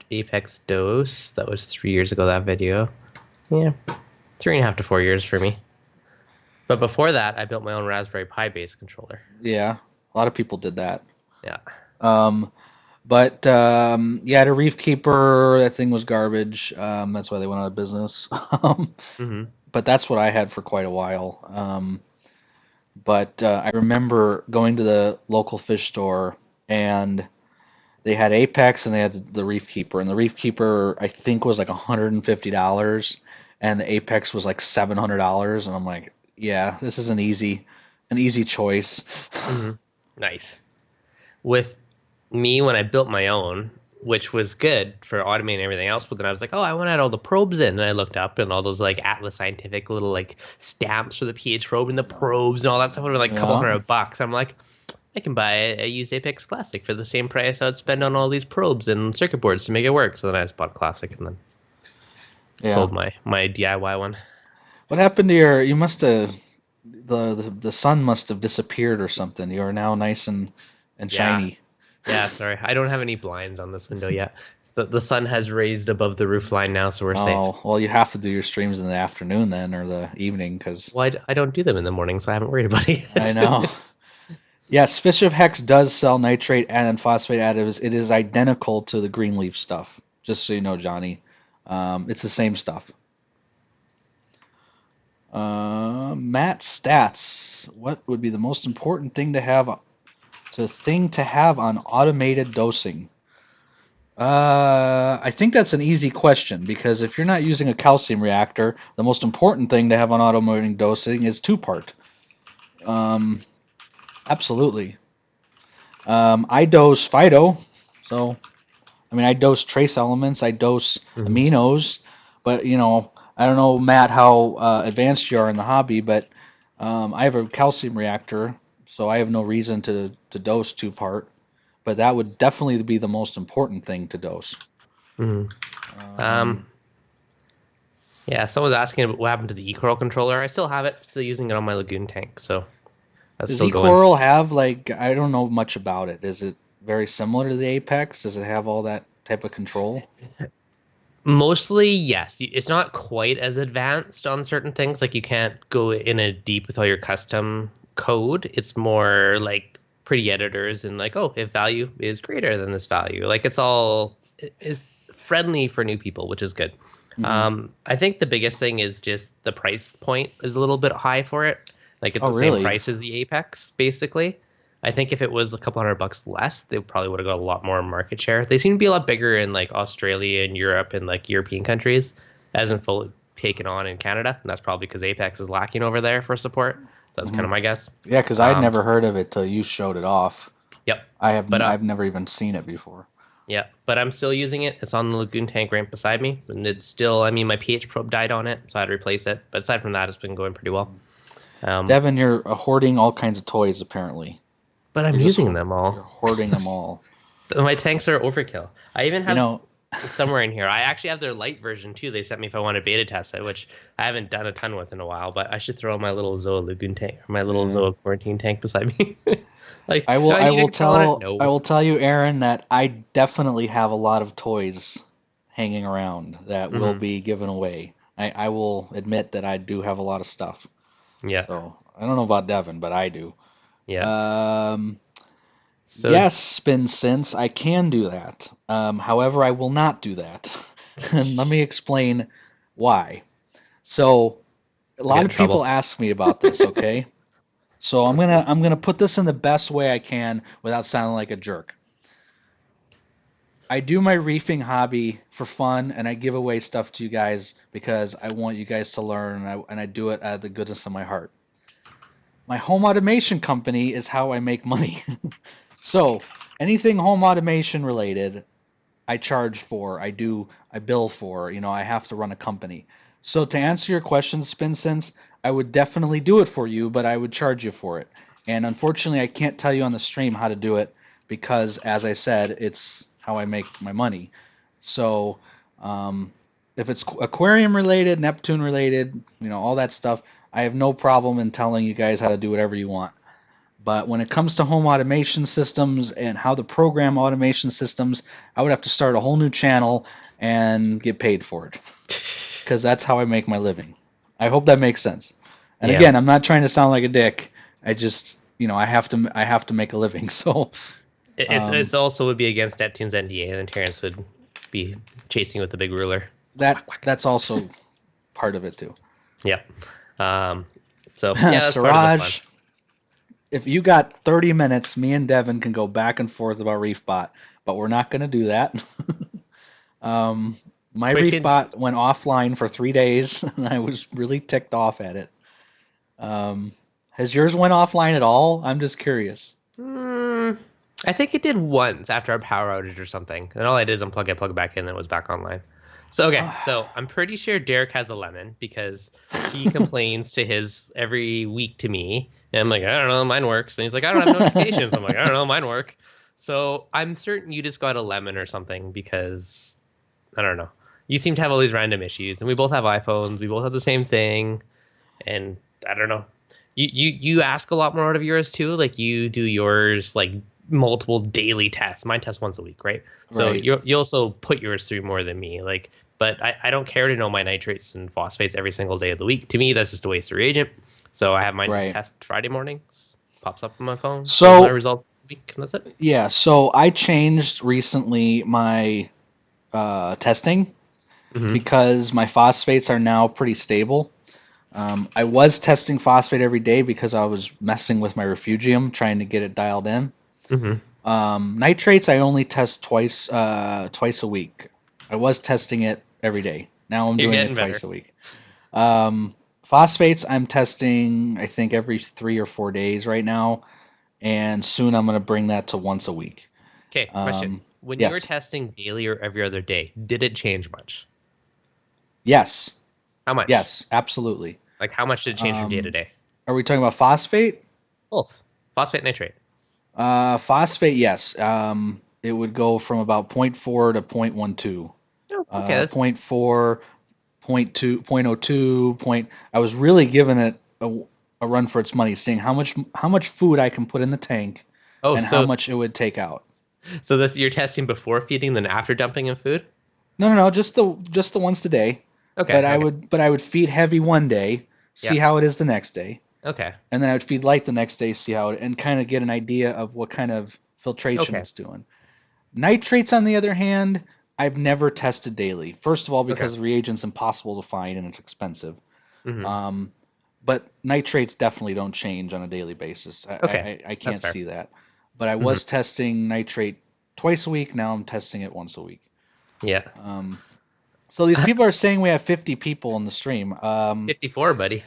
Apex dose. That was 3 years ago. That video. Yeah, 3.5 to 4 years for me. But before that, I built my own Raspberry Pi based controller. Yeah. A lot of people did that. Yeah. Um, but yeah, the Reef Keeper, that thing was garbage. That's why they went out of business. Hmm. But that's what I had for quite a while. But I remember going to the local fish store, and they had Apex and they had the Reef Keeper, and the Reef Keeper I think was like $150, and the Apex was like $700, and I'm like, yeah, this is an easy choice. Hmm. Nice. With me, when I built my own, which was good for automating everything else, but then I was like, oh, I want to add all the probes in. And I looked up and all those like Atlas Scientific little like stamps for the pH probe and the probes and all that stuff would be like a couple Yeah, $100. I'm like, I can buy a used Apex Classic for the same price I would spend on all these probes and circuit boards to make it work. So then I just bought Classic and then yeah. sold my DIY one. What happened to your? You must have the sun must have disappeared or something. You are now nice and Yeah, shiny. yeah. Sorry, I don't have any blinds on this window yet. The sun has raised above the roof line now, so we're safe. Oh, well, you have to do your streams in the afternoon then, or the evening, because Well, I don't do them in the morning, so I haven't worried about I know. it. Yes, Fish of Hex does sell nitrate and phosphate additives. It is identical to the Greenleaf stuff, just so you know, Johnny. It's the same stuff. Matt Stats. What would be the most important thing to have on automated dosing? I think that's an easy question because if you're not using a calcium reactor, the most important thing to have on automated dosing is two-part. Um, absolutely. I dose Fido, so I mean I dose trace elements, I dose Mhm. aminos, but I don't know, Matt, how advanced you are in the hobby, but I have a calcium reactor, so I have no reason to dose two-part, but that would definitely be the most important thing to dose. Mhm. Um, Um, yeah, someone was asking about what happened to the eCoral controller. I still have it, still using it on my lagoon tank, so that's does still going. eCoral have, like, I don't know much about it. Is it very similar to the Apex? Does it have all that type of control? Mostly, yes. It's not quite as advanced on certain things. Like you can't go in a deep with all your custom code. It's more like pretty editors and like, oh, if value is greater than this value. Like it's friendly for new people, which is good. Hmm. I think the biggest thing is just the price point is a little bit high for it. Like it's Oh, the same really? price as the Apex, basically. I think if it was a couple $100 less, they probably would have got a lot more market share. They seem to be a lot bigger in like Australia and Europe and like European countries, as in fully taken on in Canada. And that's probably because Apex is lacking over there for support. So that's kind Hmm. of my guess. Yeah, because I'd Um, never heard of it till you showed it off. yep. But I've never even seen it before. yeah, but I'm still using it. It's on the lagoon tank right beside me, and it's still. I mean, my pH probe died on it, so I had to replace it. But aside from that, it's been going pretty well. Um, Devin, you're hoarding all kinds of toys apparently. but I'm You're just using them you're all. hoarding them all. My tanks are overkill. I even You have know, somewhere in here. I actually have their light version too. They sent me if I want to beta test it, which I haven't done a ton with in a while. But I should throw my little Zoa lagoon tank, or my little yeah. Zoa quarantine tank beside me. Like, do I need a control on it? I No. will tell you, Aaron, that I definitely have a lot of toys hanging around that will Hmm. be given away. I will admit that I do have a lot of stuff. Yeah. So I don't know about Devin, but I do. Yeah. Um, So. yes, spin since I can do that. However, I will not do that. And let me explain why. So a I get lot in of people trouble. ask me about this, okay? So I'm gonna put this in the best way I can without sounding like a jerk. I do my reefing hobby for fun, and I give away stuff to you guys because I want you guys to learn, and I do it out of the goodness of my heart. My home automation company is how I make money. So anything home automation related, I charge for. I bill for. I have to run a company. So to answer your question, SpinSense, I would definitely do it for you, but I would charge you for it. And unfortunately, I can't tell you on the stream how to do it because, as I said, it's how I make my money. So um, if it's aquarium related, Neptune related, all that stuff, I have no problem in telling you guys how to do whatever you want. But when it comes to home automation systems and how to program automation systems, I would have to start a whole new channel and get paid for it because that's how I make my living. I hope that makes sense. And Yeah. again, I'm not trying to sound like a dick. I just, I have to make a living. So It's also would be against Neptune's NDA, and then Terrence would be chasing with the big ruler. that's also part of it too. Yeah. So yeah, that's part of the fun. Siraj, if you got 30 minutes, me and Deven can go back and forth about ReefBot, but we're not going to do that. My ReefBot went offline for 3 days, and I was really ticked off at it. Has yours went offline at all? I'm just curious. I think it did once after a power outage or something. And all I did is unplug it, plug it back in, and it was back online. So, okay, so I'm pretty sure Derek has a lemon because he complains to his every week to me. And I'm like, I don't know, mine works. And he's like, I don't have notifications. I'm like, I don't know, mine work. So I'm certain you just got a lemon or something because, I don't know. You seem to have all these random issues. And we both have iPhones. We both have the same thing. And I don't know. You ask a lot more out of yours too. Like you do yours like multiple daily tests. Mine test once a week, right? So you also put yours through more than me. Like, but I don't care to know my nitrates and phosphates every single day of the week. To me, that's just a waste of reagent. So I have mine just test Friday mornings. Pops up on my phone. So my result week, and that's it. Yeah. So I changed recently my testing because my phosphates are now pretty stable. I was testing phosphate every day because I was messing with my refugium, trying to get it dialed in. Nitrates I only test twice a week. I was testing it every day. Now I'm doing it twice a week. Phosphates I'm testing I think every 3 or 4 days right now, and soon I'm going to bring that to once a week. Okay, question. When you were testing daily or every other day, did it change much? Yes. How much? Yes, absolutely. Like how much did it change from day to day? Are we talking about phosphate? Both. Phosphate, nitrate. Phosphate, yes. It would go from about 0.4 to 0.12. Oh, okay. 0.4, 0.2, 0.02. I was really giving it a run for its money, seeing how much food I can put in the tank and how much it would take out. So this you're testing before feeding, then after dumping in food? No, just the once a day. Okay. But I would feed heavy one day, see how it is the next day. Okay. And then I would feed light the next day, see how it, and kind of get an idea of what kind of filtration it's doing. Nitrates, on the other hand, I've never tested daily. First of all, because the reagent's impossible to find and it's expensive. But nitrates definitely don't change on a daily basis. I can't see that. But I was testing nitrate twice a week. Now I'm testing it once a week. Yeah. So these people are saying we have 50 people in the stream. 54, buddy.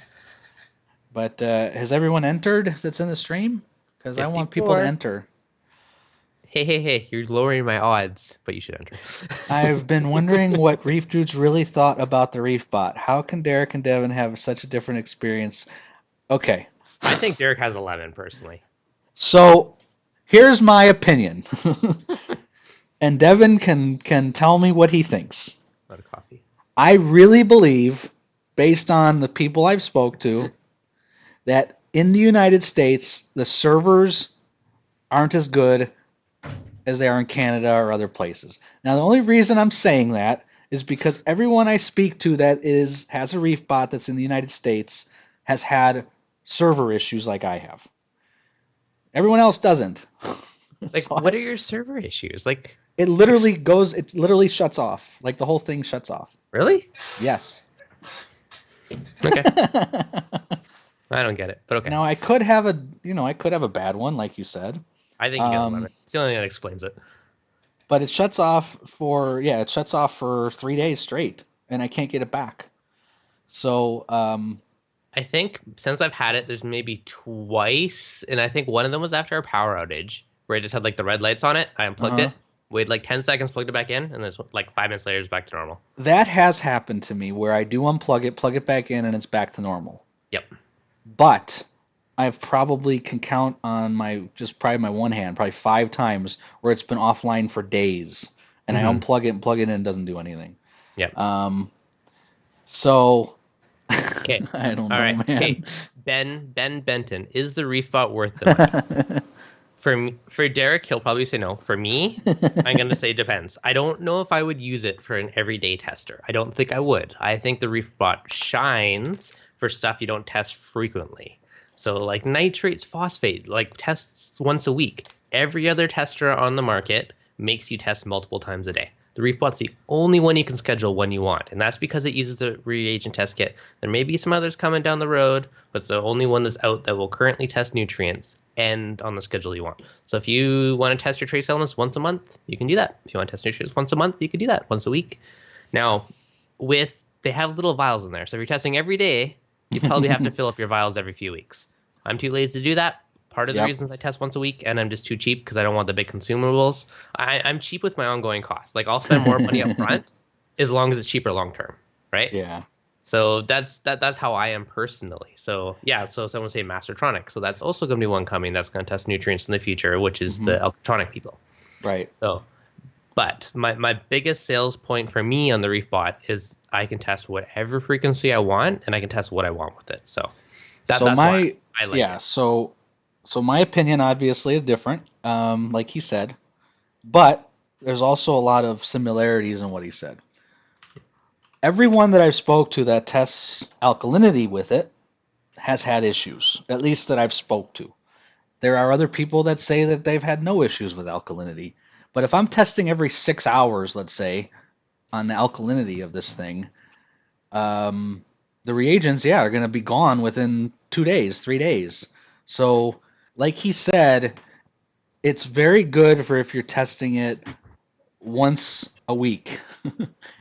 But has everyone entered that's in the stream? Because I want people to enter. Hey, you're lowering my odds, but you should enter. I've been wondering what Reefdudes really thought about the ReefBot. How can Derek and Deven have such a different experience? Okay. I think Derek has 11, personally. So, here's my opinion. And Deven can tell me what he thinks. Not a coffee. I really believe, based on the people I've spoke to, that in the United States, the servers aren't as good as they are in Canada or other places. Now, the only reason I'm saying that is because everyone I speak to that has a ReefBot that's in the United States has had server issues like I have. Everyone else doesn't. Like, so what are your server issues? Like, it literally shuts off. Like, the whole thing shuts off. Really? Yes. Okay. I don't get it, but okay. Now, I could have a bad one, like you said. I think you got 11. It's the only thing that explains it. But it shuts off for 3 days straight, and I can't get it back. So, I think since I've had it, there's maybe twice, and I think one of them was after a power outage, where I just had like the red lights on it. I unplugged it, waited like 10 seconds, plugged it back in, and then it's like 5 minutes later, it's back to normal. That has happened to me where I do unplug it, plug it back in, and it's back to normal. Yep. But I've probably can count on probably my one hand, probably 5 times where it's been offline for days, and I unplug it and plug it in, and it doesn't do anything. Yeah. So Okay. I don't All know, right. man. Okay. Ben Benton, is the Reefbot worth the money? For Derek, he'll probably say no. For me, I'm going to say depends. I don't know if I would use it for an everyday tester. I don't think I would. I think the Reefbot shines for stuff you don't test frequently. So like nitrates, phosphate, like tests once a week. Every other tester on the market makes you test multiple times a day. The Reefbot's the only one you can schedule when you want, and that's because it uses a reagent test kit. There may be some others coming down the road, but it's the only one that's out that will currently test nutrients and on the schedule you want. So if you want to test your trace elements once a month, you can do that. If you want to test nutrients once a month, you can do that once a week. Now, they have little vials in there, so if you're testing every day, you probably have to fill up your vials every few weeks. I'm too lazy to do that. Part of the reasons I test once a week, and I'm just too cheap because I don't want the big consumables. I'm cheap with my ongoing costs. Like I'll spend more money up front as long as it's cheaper long term, right? Yeah. So that's how I am personally. So yeah, so someone say Mastertronic. So that's also going to be one coming that's going to test nutrients in the future, which is the electronic people. Right. So, but my biggest sales point for me on the Reefbot is I can test whatever frequency I want, and I can test what I want with it. So that's why I like it. So my opinion obviously is different, like he said, but there's also a lot of similarities in what he said. Everyone that I've spoke to that tests alkalinity with it has had issues, at least that I've spoke to. There are other people that say that they've had no issues with alkalinity. But if I'm testing every 6 hours, let's say, on the alkalinity of this thing, the reagents, are going to be gone within 2 days, 3 days. So, like he said, it's very good for if you're testing it once a week.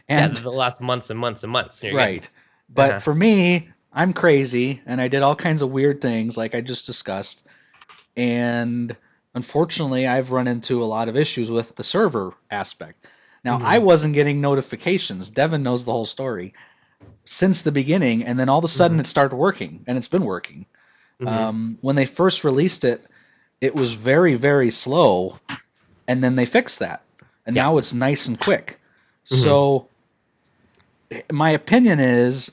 And the last months and months and months. Right. But for me, I'm crazy, and I did all kinds of weird things like I just discussed. And unfortunately, I've run into a lot of issues with the server aspect. Now, I wasn't getting notifications. Deven knows the whole story since the beginning, and then all of a sudden it started working, and it's been working. When they first released it, it was very, very slow, and then they fixed that, and now it's nice and quick. So my opinion is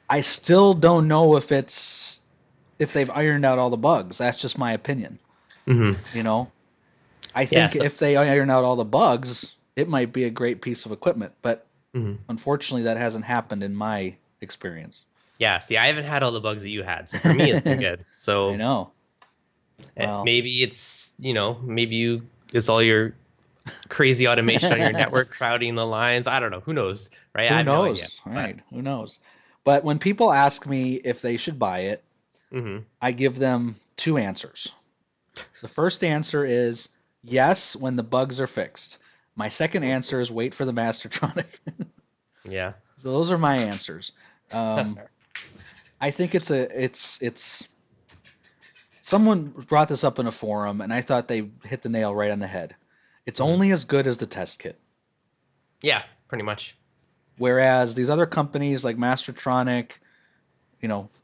I still don't know if they've ironed out all the bugs. That's just my opinion. You know, I think if they iron out all the bugs, it might be a great piece of equipment, but unfortunately that hasn't happened in my experience. Yeah, see, I haven't had all the bugs that you had, so for me it's been good. So I know. Well, maybe it's it's all your crazy automation on your network crowding the lines. I don't know. Who knows, right? Who knows? No idea, right? Who knows? But when people ask me if they should buy it, I give them 2 answers. The first answer is yes, when the bugs are fixed. My second answer is wait for the Mastertronic. Yeah. So those are my answers. That's fair. I think it's someone brought this up in a forum, and I thought they hit the nail right on the head. It's only as good as the test kit. Yeah, pretty much. Whereas these other companies like Mastertronic,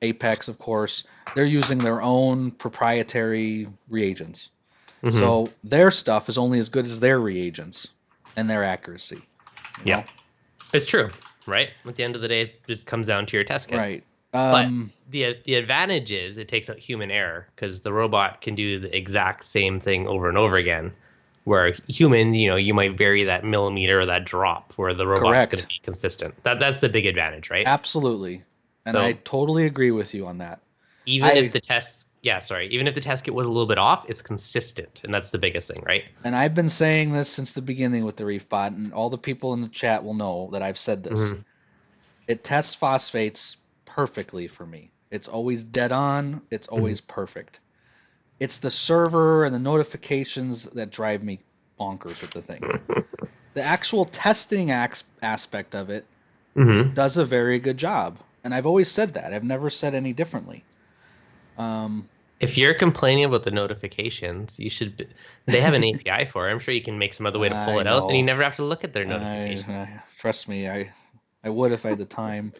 Apex, of course, they're using their own proprietary reagents. So their stuff is only as good as their reagents and their accuracy. Yeah, it's true, right? At the end of the day, it comes down to your test kit. Right. But the advantage is it takes out human error because the robot can do the exact same thing over and over again. Where humans, you might vary that millimeter or that drop where the robot's going to be consistent. That's the big advantage, right? Absolutely. And I totally agree with you on that. Even if the test kit was a little bit off, it's consistent, and that's the biggest thing, right? And I've been saying this since the beginning with the Reefbot, and all the people in the chat will know that I've said this. It tests phosphates perfectly for me. It's always dead on. It's always perfect. It's the server and the notifications that drive me bonkers with the thing. The actual testing aspect of it does a very good job. And I've always said that. I've never said any differently. If you're complaining about the notifications, you should. They have an API for it. I'm sure you can make some other way to pull I it out, and you know. never have to look at their notifications. Trust me, I would if I had the time.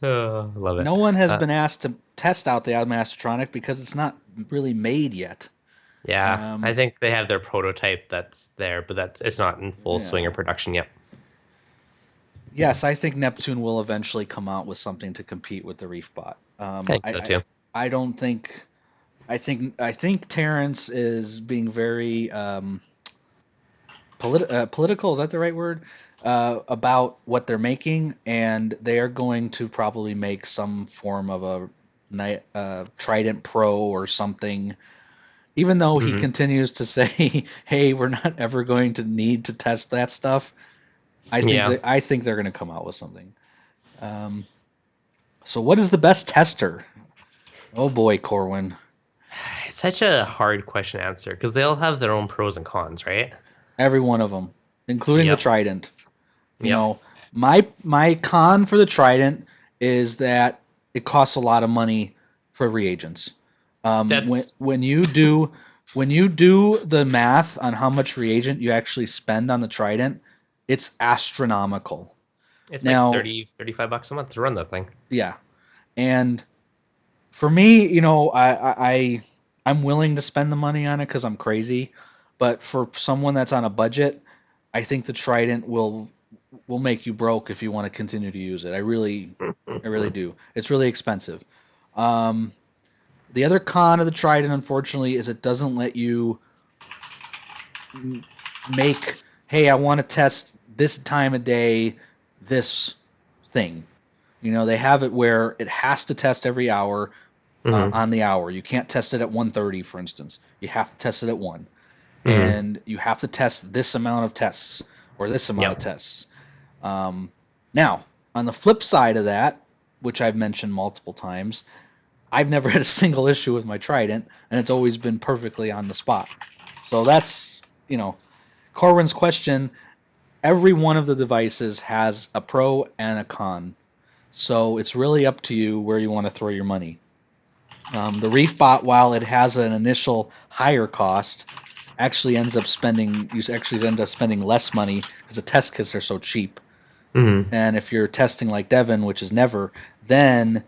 Oh, love it. No one has Uh, been asked to test out the Atmastronic because it's not really made yet. yeah, I Um, think they have their prototype that's there, but it's not in full swing or yeah. production yet. Yes, I think Neptune will eventually come out with something to compete with the ReefBot. I think so too. I don't think I think Terrence is being very political. Is that the right word? About what they're making, and they are going to probably make some form of a Trident Pro or something. Even though he Hmm. continues to say, "Hey, we're not ever going to need to test that stuff," Yeah, I think they're going to come out with something. Um, so, what is the best tester? Oh boy, Corwin. it's such a hard question to answer because they all have their own pros and cons, right? Every one of them, including the Yep. Trident. You Yep. know, my con for the Trident is that it costs a lot of money for reagents. That's When you do the math on how much reagent you actually spend on the Trident, it's astronomical. it's like Now, 30, $35 a month to run that thing. yeah, and for me, I'm willing to spend the money on it because I'm crazy, but for someone that's on a budget, I think the Trident will make you broke if you want to continue to use it. I really do. It's really expensive. Um, the other con of the Trident, unfortunately, is it doesn't let you make, hey, I want to test this time of day, this thing. They have it where it has to test every hour Hmm. on the hour. You can't test it at 1:30, for instance. You have to test it at 1. Hmm. And you have to test this amount of tests or this amount of Yep. tests. Um, Now, on the flip side of that, which I've mentioned multiple times, I've never had a single issue with my Trident, and it's always been perfectly on the spot. So that's, Corwin's question. Every one of the devices has a pro and a con. So it's really up to you where you want to throw your money. The ReefBot, while it has an initial higher cost, you actually end up spending less money because the test kits are so cheap. Hmm. And if you're testing like Deven, which is never, then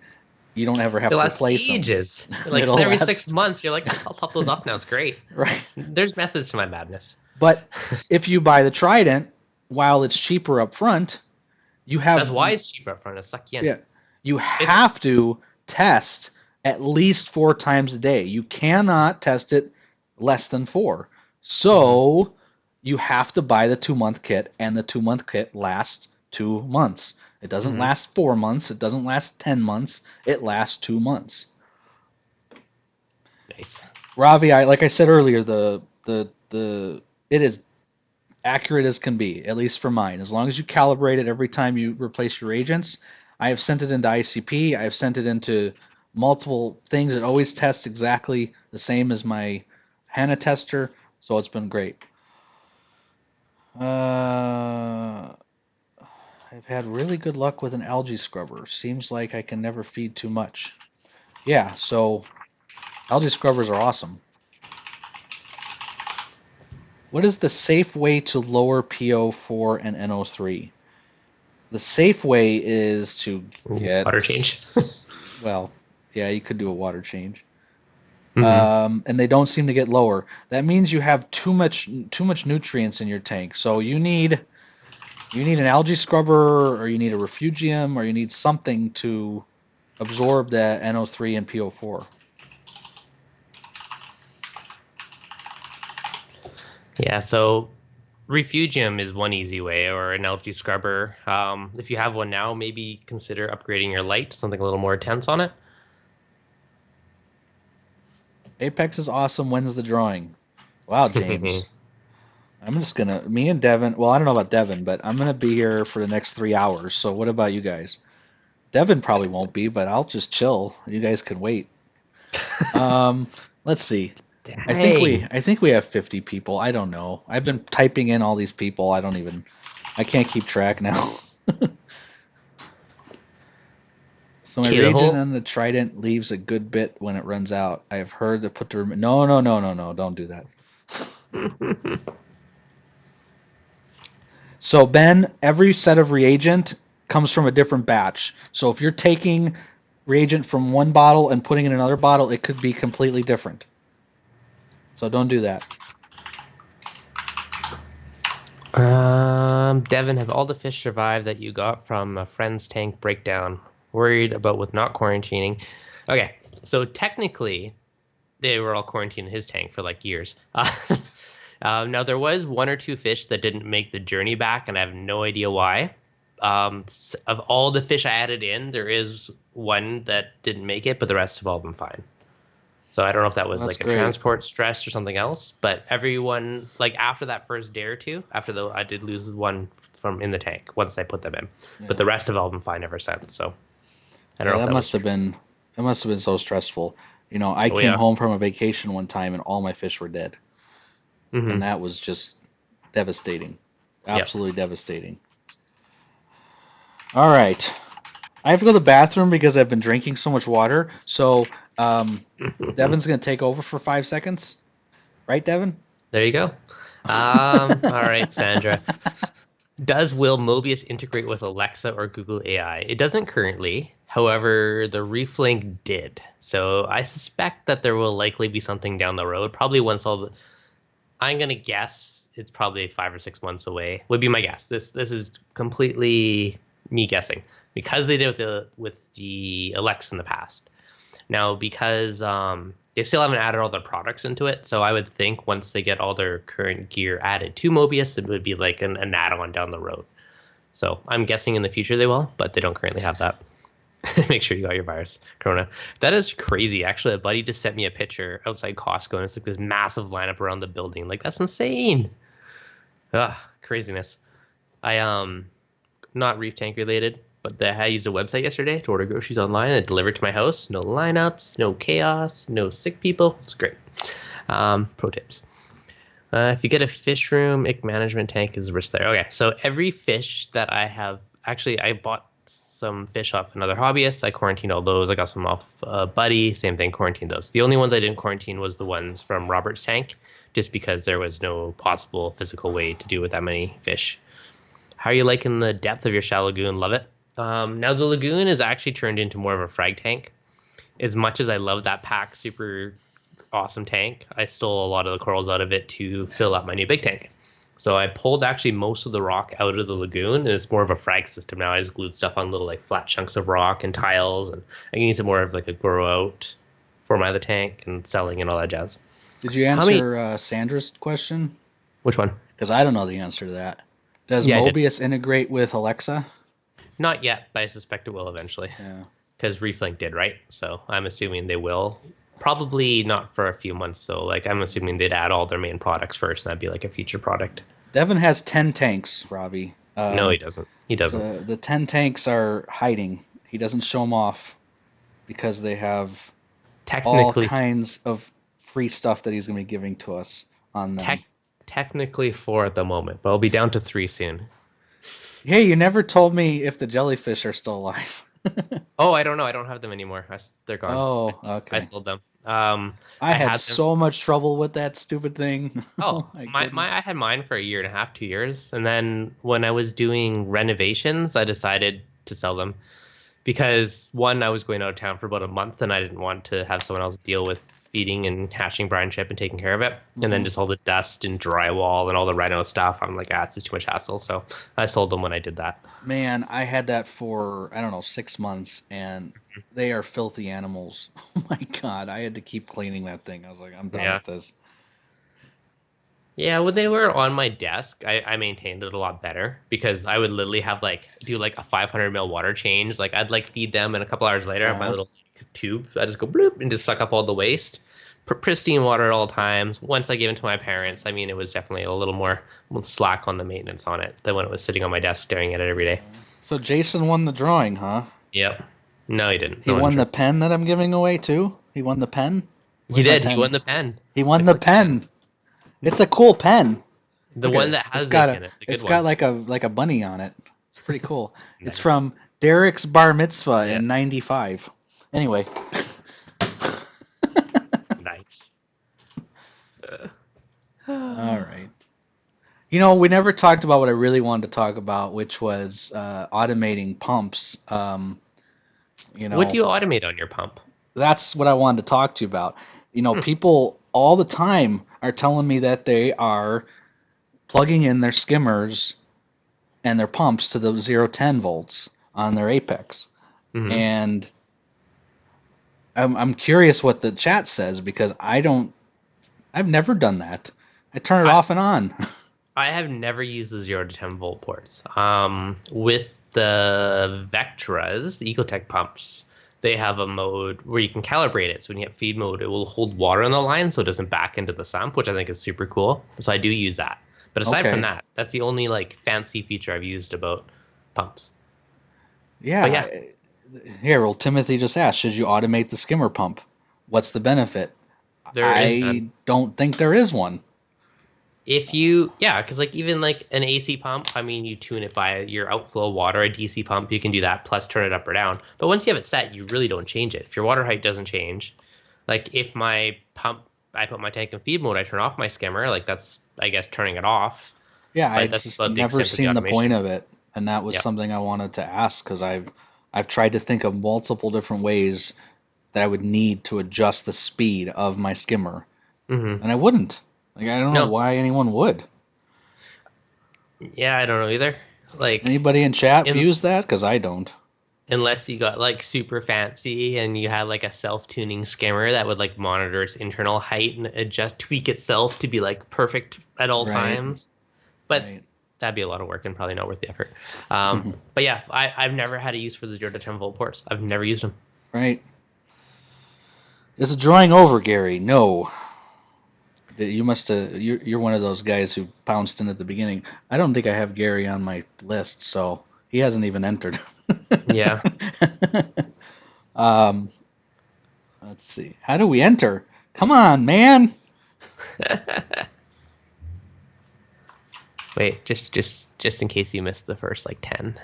you don't ever They have to last replace them. ages. Like It'll every six last. months, you're like, I'll top those off now. It's great. Right. There's methods to my madness. But if you buy the Trident, while it's cheaper up front, you That's have why it's cheaper up front to suck you in. yeah, you If have to test at least 4 times a day. You cannot test it less than four. Mhm. So you have to buy the 2 month kit, and the 2 month kit lasts 2 months. It doesn't Mhm. last 4 months. It doesn't last 10 months. It lasts 2 months. Nice. Ravi, like I said earlier, the it is accurate as can be, at least for mine. As long as you calibrate it every time you replace your agents. I have sent it into ICP. I have sent it into multiple things. It always tests exactly the same as my HANA tester, so it's been great. I've had really good luck with an algae scrubber. Seems like I can never feed too much. Yeah, so algae scrubbers are awesome. What is the safe way to lower PO4 and NO3? The safe way is to Ooh, get, water change. well, yeah, you could do a water change. Hmm. And they don't seem to get lower. That means you have too much nutrients in your tank. So you need an algae scrubber, or you need a refugium, or you need something to absorb that NO3 and PO4. Yeah, so Refugium is one easy way, or an algae scrubber. If you have one now, maybe consider upgrading your light to something a little more intense on it. Apex is awesome. When's the drawing? Wow, James. I'm just gonna, me and Devin, well, I don't know about Devin, but I'm gonna be here for the next 3 hours. So what about you guys? Devin probably won't be, but I'll just chill. You guys can wait. Um, let's see. Dang. I think we have 50 people. I don't know. I've been typing in all these people. I can't keep track now. So my Okay, the reagent whole on the Trident leaves a good bit when it runs out. I have heard to put the no, no, no, no, no, don't do that. So Ben, every set of reagent comes from a different batch. So if you're taking reagent from one bottle and putting it in another bottle, it could be completely different. So don't do that. Devin, have all the fish survived that you got from a friend's tank breakdown? Worried about with not quarantining? Okay, so technically, they were all quarantined in his tank for like years. Now there was one or two fish that didn't make the journey back, and I have no idea why. Of all the fish I added in, there is one that didn't make it, but the rest have all been fine. So I don't know if that was That's like a great. transport stress or something else, but everyone like after that first day or two, I did lose one from in the tank once I put them in, but the rest have all been fine ever since. So I don't know if that that must was. have been so stressful. You know, I Oh came yeah. home from a vacation one time and all my fish were dead, and Mm-hmm. that was just devastating, Yep. absolutely devastating. All right, I have to go to the bathroom because I've been drinking so much water. So Devin's gonna take over for 5 seconds, right, Devin? There you go. All right, Sandra. Will Mobius integrate with Alexa or Google AI? It doesn't currently. However, the Reeflink did. So I suspect that there will likely be something down the road. Probably once all the. I'm gonna guess it's probably 5 or 6 months away. Would be my guess. This is completely me guessing because they did with the Alexa in the past. Now, because they still haven't added all their products into it, so I would think once they get all their current gear added to Mobius, it would be like an add-on down the road. So I'm guessing in the future they will, but they don't currently have that. Make sure you got your virus, Corona. That is crazy. Actually, a buddy just sent me a picture outside Costco, and it's like this massive lineup around the building. Like that's insane. Ugh, craziness. I not reef tank related, but I used a website yesterday to order groceries online and it delivered to my house. No lineups, no chaos, no sick people. It's great. Pro tips. If you get a fish room, ick management tank is risk there. Okay, so every fish that I have, actually, I bought some fish off another hobbyist. I quarantined all those. I got some off Buddy. Same thing, quarantined those. The only ones I didn't quarantine was the ones from Robert's tank, just because there was no possible physical way to do with that many fish. How are you liking the depth of your shallow lagoon? Love it. Now the lagoon is actually turned into more of a frag tank. As much as I love that pack, super awesome tank, I stole a lot of the corals out of it to fill up my new big tank. So I pulled actually most of the rock out of the lagoon, and it's more of a frag system now. I just glued stuff on little like flat chunks of rock and tiles, and I can use it more of like a grow out for my other tank and selling and all that jazz. Did you How many? answer Sandra's question? Which one? Because I don't know the answer to that. Does Yeah, I did. Mobius integrate with Alexa? Not yet, but I suspect it will eventually. Yeah. Because Reeflink did, right? So I'm assuming they will. Probably not for a few months, so like I'm assuming they'd add all their main products first, and that'd be like a future product. Devin has 10 tanks, Robbie. No, he doesn't. He doesn't. The 10 tanks are hiding. He doesn't show them off because they have all Technically, kinds of free stuff that he's going to be giving to us on them. technically four at the moment, but I'll be down to three soon. Hey, you never told me if the jellyfish are still alive. Oh, I don't know. I don't have them anymore. They're gone. Oh, I okay. sold them. I had had them. so much trouble with that stupid thing. Oh, my my goodness. I had mine for a year and a half, 2 years, and then when I was doing renovations, I decided to sell them because one, I was going out of town for about a month, and I didn't want to have someone else deal with feeding and hatching brine ship and taking care of it, and then just all the dust and drywall and all the reno stuff. I'm like, it's just too much hassle, so I sold them when I did that. Man, I had that for, I don't know, 6 months, and they are filthy animals. Oh my God, I had to keep cleaning that thing. I was like, I'm done with this. Yeah, when they were on my desk, I maintained it a lot better because I would literally have do a 500 ml water change. Like I'd feed them, and a couple hours later, I have my little tube. I just go bloop and just suck up all the waste. Pristine water at all times. Once I gave it to my parents, I mean, it was definitely a little more slack on the maintenance on it than when it was sitting on my desk staring at it every day. So Jason won the drawing, huh? Yep. No, he didn't. He won the pen that I'm giving away too. He won the pen. He did. He won the pen. He won the pen. It's a cool pen. The one that has got ink in it. It's got like a bunny on it. It's pretty cool. Nice. It's from Derek's bar mitzvah Yeah. in '95. Anyway. Nice. All right. You know, we never talked about what I really wanted to talk about, which was automating pumps. You What do know, you automate on your pump? that's what I wanted to talk to you about. You know, Hmm. people all the time are telling me that they are plugging in their skimmers and their pumps to the 010 volts on their Apex. Hmm. And I'm curious what the chat says because I've never done that. I turn it I off and on. I have never used the 0 to 10 volt ports. With the Vectras, the Ecotech pumps, they have a mode where you can calibrate it. So when you hit feed mode, it will hold water on the line so it doesn't back into the sump, which I think is super cool. So I do use that. But aside from Okay. that, that's the only like fancy feature I've used about pumps. But Yeah. yeah, Here, well, Timothy just asked, should you automate the skimmer pump? What's the benefit? there is none. I don't think there is one. If you, yeah, because like even like an AC pump, I mean, you tune it by your outflow water. A DC pump, you can do that plus turn it up or down. But once you have it set, you really don't change it. If your water height doesn't change, like if my pump, I put my tank in feed mode, I turn off my skimmer. Like that's, I guess, turning it off. Yeah, I But that's just about the never extent of the seen the point automation. of it, and that was Yep. something I wanted to ask because I've tried to think of multiple different ways that I would need to adjust the speed of my skimmer, Hmm. and I wouldn't. Like I don't know No. why anyone would. Yeah, I don't know either. Like Anybody in chat in use that? Because I don't. unless you got like super fancy and you had like a self-tuning skimmer that would like monitor its internal height and adjust tweak itself to be like perfect at all Right, times. But right. that'd be a lot of work and probably not worth the effort. But yeah, I've never had a use for the 0 to 10 volt ports. I've never used them. Right. Is it drawing over, Gary? No. You must have. You're one of those guys who pounced in at the beginning. I don't think I have Gary on my list, so he hasn't even entered. Yeah. um, let's see. How do we enter? Come on, man. Wait, just in case you missed the first like 10.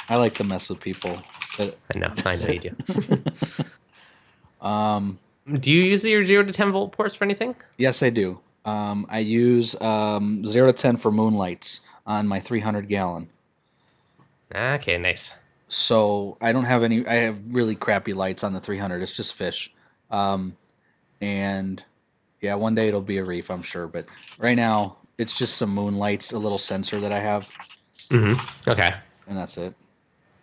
I like to mess with people. I know you do. um, Do you use your 0 to 10 volt ports for anything? yes, I do. I use 0 to 10 for moonlights on my 300 gallon. Okay, nice. So I don't have any. I have really crappy lights on the 300. It's just fish. And yeah, one day it'll be a reef, I'm sure. But right now, it's just some moonlights, a little sensor that I have, Okay. and that's it.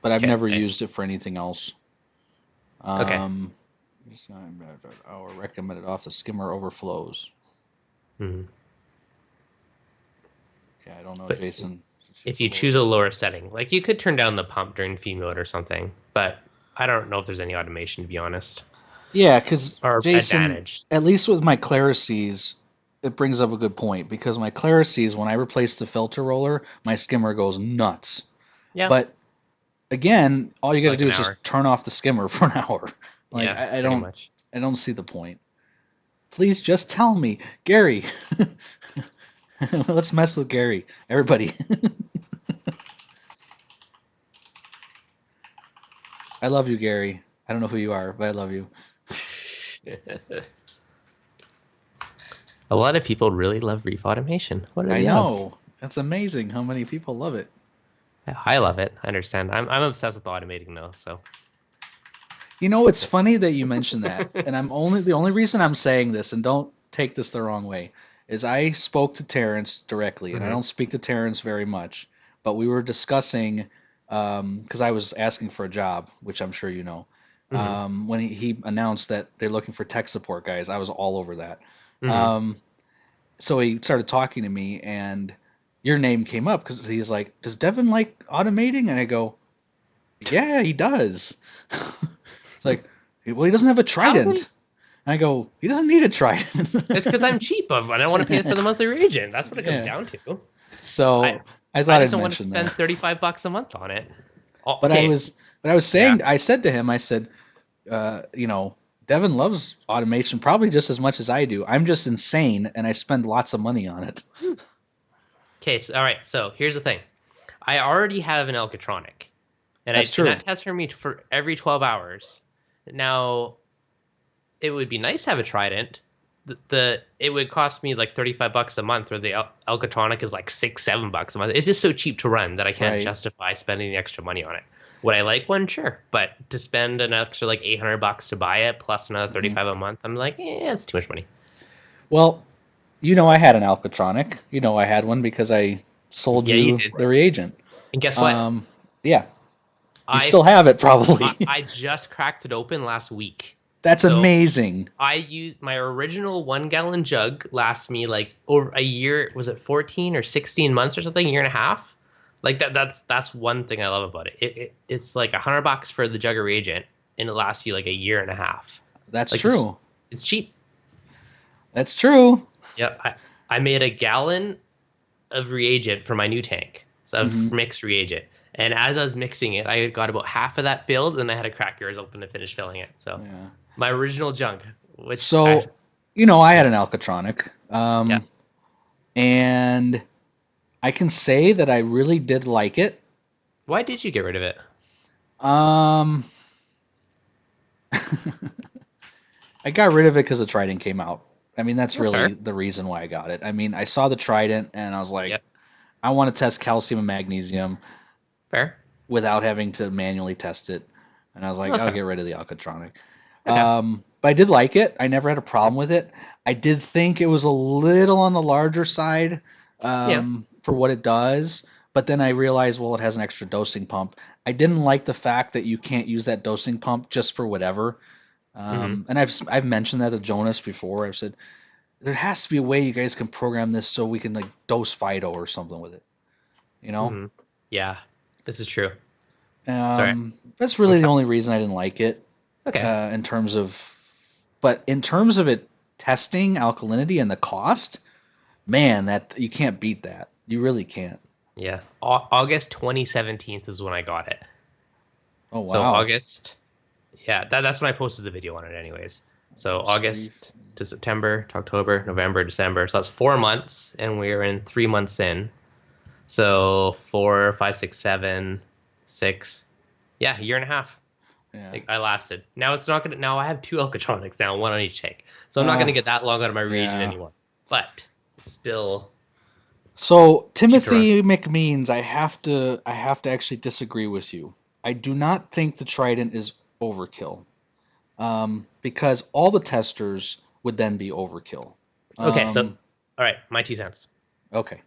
But I've Okay, never nice. used it for anything else. Okay. Our recommended off the skimmer overflows. hmm Yeah, I don't know, But Jason. if you choose a lower setting, like you could turn down the pump during feed mode or something, but I don't know if there's any automation to be honest, Yeah, because or Jason, advantage. at least with my Clarices, it brings up a good point because my Clarices, when I replace the filter roller, my skimmer goes nuts. Yeah, But again, all you got to like do an is hour. just turn off the skimmer for an hour. Like Yeah, I pretty don't much. I don't see the point. Please just tell me, Gary. Let's mess with Gary, everybody. I love you, Gary. I don't know who you are, but I love you. A lot of people really love reef automation. What are I the odds? know. It's amazing how many people love it. I love it. I understand. I'm obsessed with automating though. So You know, it's funny that you mentioned that, and the only reason I'm saying this, and don't take this the wrong way, is I spoke to Terrence directly, and I hmm don't speak to Terrence very much, but we were discussing because I was asking for a job, which I'm sure you know. hmm When he announced that they're looking for tech support guys, I was all over that. hmm Um, so he started talking to me, and your name came up because he's like, "Does Devin like automating?" And I go, "Yeah, he does." It's like, well, he doesn't have a How's he? Trident. And I go, he doesn't need a Trident. It's because I'm cheap. I don't want to pay for the monthly reagent. That's what it comes Yeah. down to. I So I I thought just I'd don't want to mention spend that. $35 a month on it. Oh, But I okay. was, but I was Yeah. saying, I said to him, I said, you know, Devin loves automation probably just as much as I do. I'm just insane, and I spend lots of money on it. Okay. So, all right. So here's the thing. I already have an Alcatronic, and That's true. that tests for me for every 12 hours. Now, it would be nice to have a Trident. It would cost me like $35 a month, where the Alcatronic is like $6-7 a month. It's just so cheap to run that I can't Right. justify spending the extra money on it. Would I like one? Sure, but to spend an extra like $800 to buy it plus another 35 a month, I'm like, it's too much money. Well, I had an Alcatronic. I had one because I sold Yeah, you you did. the reagent. And guess what? Um, yeah, you I still have it probably. I just cracked it open last week. That's So amazing. I used my original 1 gallon jug lasts me like over a year. Was it 14 or 16 months or something? A year and a half? Like that's one thing I love about it. It's like $100 for the jug of reagent, and it lasts you like a year and a half. That's Like true. it's cheap. That's true. Yep. I made a gallon of reagent for my new tank. So hmm I've mixed reagent. And as I was mixing it, I got about half of that filled, and I had to crack yours open to finish filling it. So Yeah. my original junk, which So, I had an Alcatronic, yeah. and I can say that I really did like it. Why did you get rid of it? Um, I got rid of it because the Trident came out. I mean, that's That's really fair. the reason why I got it. I mean, I saw the Trident and I was like, Yep. I want to test calcium and magnesium Fair. without having to manually test it. And I was like, That's I'll fair. get rid of the Alcatronic. Okay. But I did like it. I never had a problem with it. I did think it was a little on the larger side Yeah. for what it does. But then I realized, well, it has an extra dosing pump. I didn't like the fact that you can't use that dosing pump just for whatever. Mm-hmm. And I've mentioned that to Jonas before. I've said there has to be a way you guys can program this so we can like dose Fido or something with it. You know, Mm-hmm. Yeah. This is true. Sorry. that's I'm really the ca- only reason I didn't like it. Okay. In terms of, but in terms of it testing alkalinity and the cost, man, that you can't beat that. You really can't. Yeah. August 2017 is when I got it. Oh So wow. August. Yeah. That's when I posted the video on it, anyways. So Mobius Reef. August to September to October, November, December. So that's 4 months, and we're in 3 months in. So 4, 5, 6, 7, 6. Yeah, a year and a half. Yeah. Like, I lasted. Now it's not gonna. Now I have two Alcatronics now, one on each tank. So I'm not Well, gonna get that long out of my reagent yeah. anymore. But it's still So cheap to run. Timothy McMeans, I have to actually disagree with you. I do not think the Trident is overkill. Because all the testers would then be overkill. Okay, so Um, all right, my 2 cents. okay.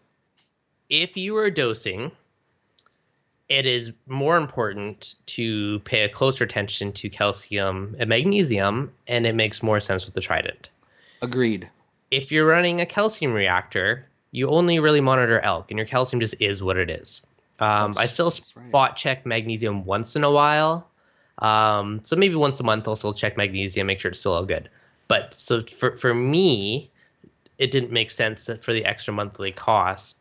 If you are dosing, it is more important to pay a closer attention to calcium and magnesium, and it makes more sense with the Trident. Agreed. If you're running a calcium reactor, you only really monitor elk, and your calcium just is what it is. I still That's right. spot check magnesium once in a while. So maybe once a month I'll still check magnesium, make sure it's still all good. But so for me, it didn't make sense for the extra monthly cost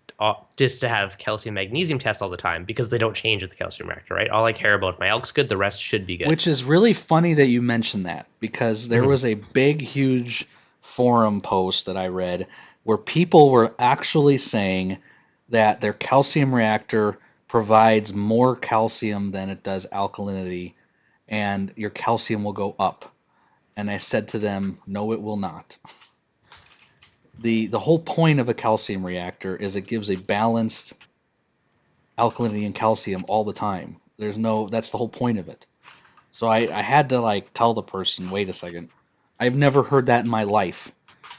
just to have calcium magnesium tests all the time because they don't change with the calcium reactor, right? All I care about, if my elk's good, the rest should be good. Which is really funny that you mentioned that because there Mm-hmm. was a big, huge forum post that I read where people were actually saying that their calcium reactor provides more calcium than it does alkalinity, and your calcium will go up. And I said to them, no, it will not. The whole point of a calcium reactor is it gives a balanced alkalinity and calcium all the time. That's the whole point of it. So I had to like tell the person, wait a second, I've never heard that in my life,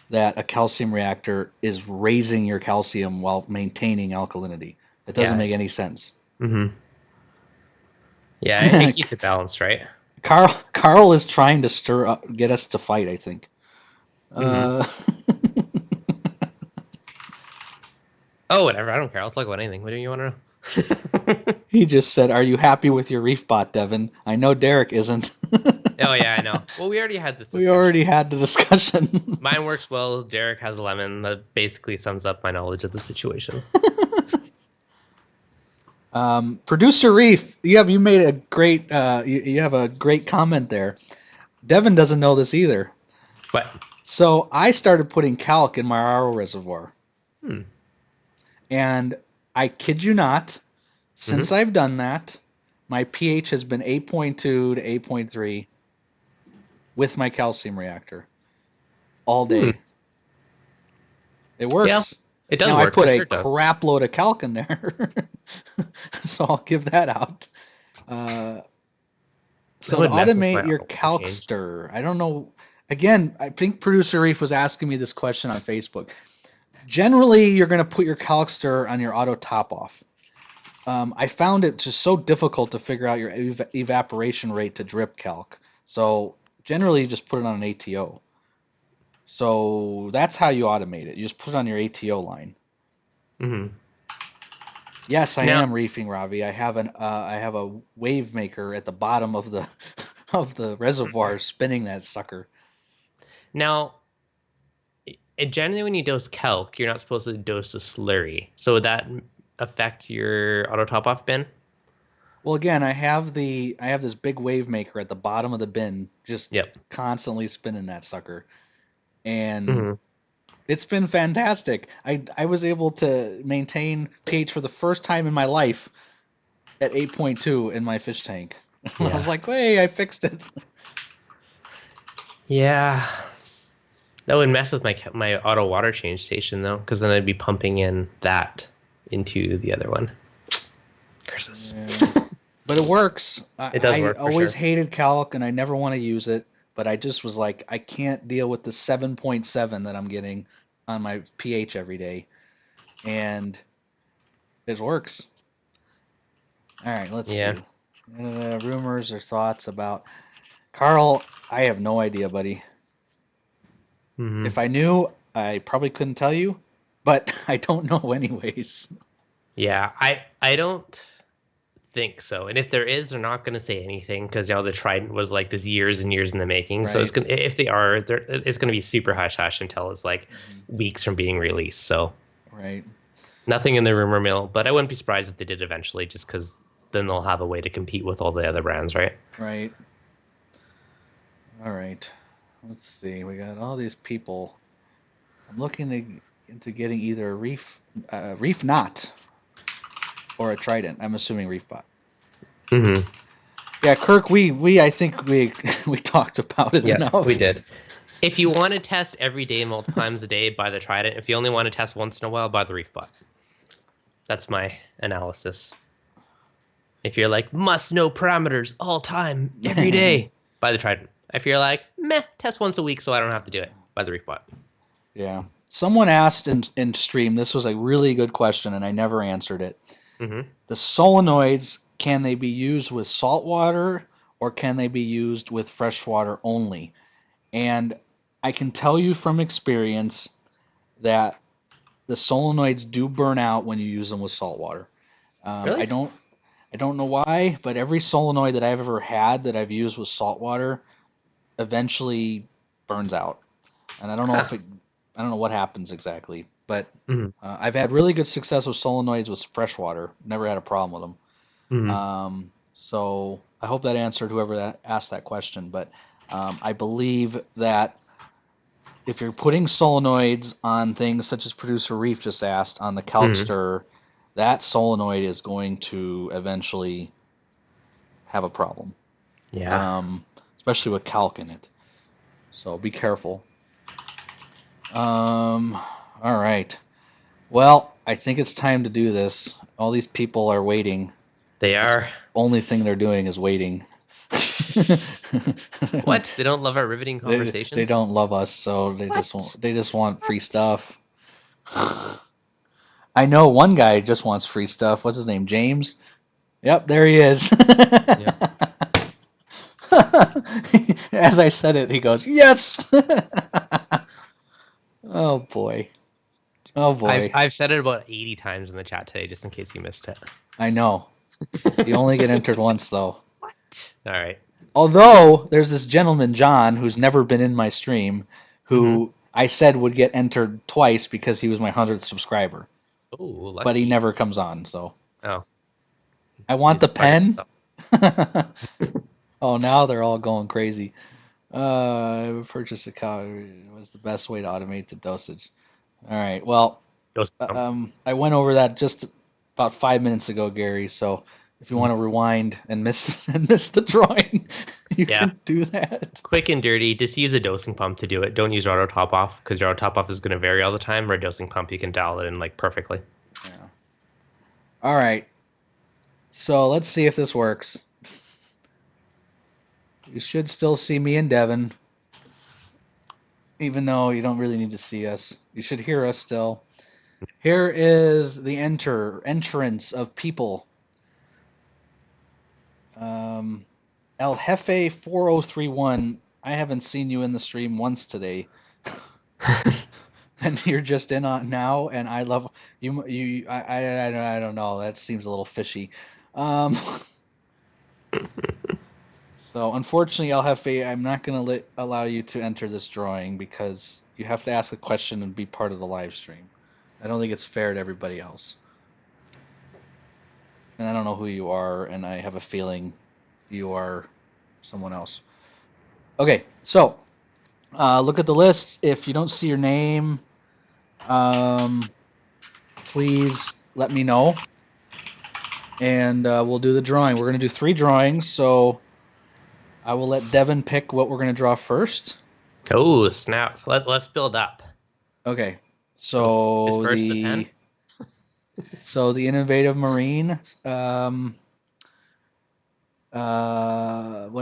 that a calcium reactor is raising your calcium while maintaining alkalinity. It doesn't Yeah. make any sense. Mm-hmm. Yeah, it keeps it balanced, right? Carl is trying to get us to fight, I think. Mm-hmm. Uh, Oh, whatever. I don't care. I'll talk about anything. What do you want to know? he just said, "Are you happy with your reef bot, Deven?" I know Derek isn't. Oh yeah, I know. Well, we already had this We discussion. already had the discussion. Mine works well. Derek has a lemon. That basically sums up my knowledge of the situation. Producer Reef, you made a great you have a great comment there. Devin doesn't know this either. But So I started putting calc in my RO reservoir, hmm. and I kid you not, Since I've done that, my pH has been 8.2 to 8.3 with my calcium reactor all day. It Yeah, works. it does Now I work. put For a sure it does. crap load of calc in there, so I'll give that out. I So to would mess with my automate your auto water calc change. stir, I don't know. Again, I think Producer Reef was asking me this question on Facebook. Generally, you're going to put your calc stir on your auto top off. I found it just so difficult to figure out your evaporation rate to drip calc. So generally, you just put it on an ATO. So that's how you automate it. You just put it on your ATO line. Mm-hmm. Yes, I Now, am reefing, Ravi. I have a wave maker at the bottom of the of the reservoir spinning that sucker. now, generally when you dose calc, you're not supposed to dose a slurry. So would that affect your auto top off bin? Well, again, I have this big wave maker at the bottom of the bin, just Yep. constantly spinning that sucker, and Mm-hmm. it's been fantastic. I was able to maintain pH for the first time in my life at 8.2 in my fish tank. I was Yeah. like, hey, I fixed it. Yeah. That would mess with my auto water change station though, because then I'd be pumping in that into the other one. Curses. Yeah. But it works. It does I work for always sure. hated calc and I never want to use it, but I just was like, I can't deal with the 7.7 that I'm getting on my pH every day. And it works. All right, let's Yeah. see. Rumors or thoughts about Carl? I have no idea, buddy. Mm-hmm. If I knew, I probably couldn't tell you, but I don't know anyways. Yeah. I don't think so. And if there is, they're not going to say anything because the Trident was like this years and years in the making. So it's Right. gonna if they are, it's gonna be super hush hush until it's like Mhm. weeks from being released. So Right. nothing in the rumor mill, but I wouldn't be surprised if they did eventually, just because then they'll have a way to compete with all the other brands, right? Right. All right. Let's see. We got all these people. I'm looking into getting either a reef knot or a Trident. I'm assuming reef bot. Mm-hmm. Yeah, Kirk, we I think we we talked about it Yeah, we enough. did. If you want to test every day, multiple times a day, buy the Trident. If you only want to test once in a while, buy the Reef Bot. That's my analysis. If you're like, must know parameters all time, every day, buy the Trident. If you're like, meh, test once a week so I don't have to do it, buy the Reef Bot. Yeah. Someone asked in stream, this was a really good question and I never answered it. Mm-hmm. The solenoids, can they be used with salt water or can they be used with fresh water only? And I can tell you from experience that the solenoids do burn out when you use them with salt water. Really? I don't know why, but every solenoid that I've ever had that I've used with salt water eventually burns out. And Huh. I don't know what happens exactly, but Mm-hmm. I've had really good success with solenoids with fresh water. Never had a problem with them. Mm-hmm. So I hope that answered whoever asked that question. But I believe that if you're putting solenoids on things such as Producer Reef just asked on the Mm-hmm. Calcster, that solenoid is going to eventually have a problem, Yeah. um, especially with calc in it. So be careful. All right. Well, I think it's time to do this. All these people are waiting. They That's the are. only thing they're doing is waiting. What? They don't love our riveting They conversations? don't love us, so What? they just want free What? stuff. I know one guy just wants free stuff. What's his name? James? Yep, there he is. Yep. As I said it, he goes, "Yes." Oh boy. Oh I've boy. I've said it about 80 times in the chat today, just in case you missed it. I know. You only get entered once though. What? All right. Although there's this gentleman, John, who's never been in my stream, Mm-hmm. who I said would get entered twice because he was my 100th subscriber, Oh, but he lucky. never comes on. So Oh, I want he's the part of pen. himself. Oh, now they're all going crazy. Purchase a cow was the best way to automate the dosage. All right. Well, Ghost. I went over that just about 5 minutes ago, Gary. So if you want to rewind and miss the drawing, you Yeah. can do that. Quick and dirty. Just use a dosing pump to do it. Don't use your auto top off because your auto top off is going to vary all the time. Or a dosing pump, you can dial it in like perfectly. Yeah. All right. So let's see if this works. You should still see me and Deven, even though you don't really need to see us. You should hear us still. Here is the entrance of people. El Jefe 4031. I haven't seen you in the stream once today. And you're just in on now, and I love you. I don't know. That seems a little fishy. So unfortunately, El Jefe, I'm not going to allow you to enter this drawing because you have to ask a question and be part of the live stream. I don't think it's fair to everybody else. And I don't know who you are, and I have a feeling you are someone else. Okay, so look at the list. If you don't see your name, please let me know, and we'll do the drawing. We're going to do 3 drawings, so I will let Deven pick what we're going to draw first. Oh, snap. Let's build up. Okay, so first the pen? So the innovative marine, what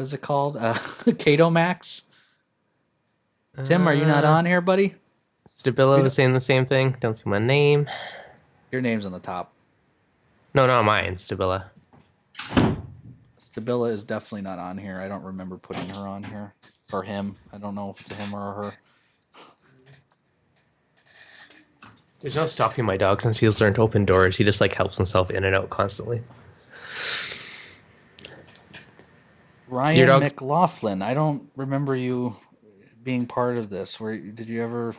is it called? Chaetomax. Tim, are you not on here, buddy? Stabilo is saying the same thing. Don't see my name. Your name's on the top. No, not mine. Stabila. Stabila is definitely not on here. I don't remember putting her on here. Or him. I don't know if it's a him or a her. There's no stopping my dog since he's learned to open doors. He just like helps himself in and out constantly. Ryan McLaughlin. I don't remember you being part of this. Did you ever?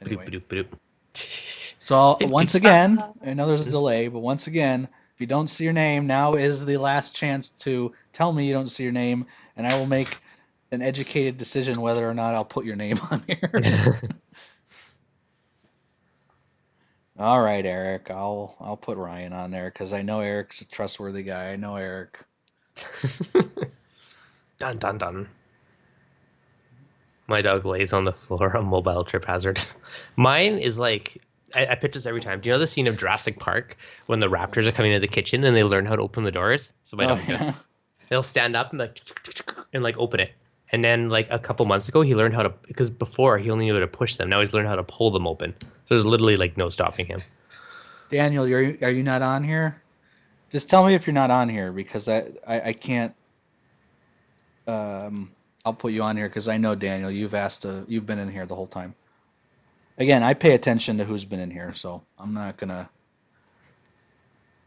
Anyway. So once again, I know there's a delay, but once again, if you don't see your name, now is the last chance to tell me you don't see your name, and I will make an educated decision whether or not I'll put your name on here. All right, Eric, I'll put Ryan on there because I know Eric's a trustworthy guy. I know Eric. Dun dun dun. My dog lays on the floor, a mobile trip hazard. Mine is like, I pitch this every time. Do you know the scene of Jurassic Park when the raptors are coming into the kitchen and they learn how to open the doors? So my dog does. They'll stand up and like open it. And then like a couple months ago, he learned how to, because before he only knew how to push them. Now he's learned how to pull them open. So there's literally like no stopping him. Daniel, are you not on here? Just tell me if you're not on here because I can't. I'll put you on here because I know Daniel. You've been in here the whole time. Again, I pay attention to who's been in here, so I'm not gonna.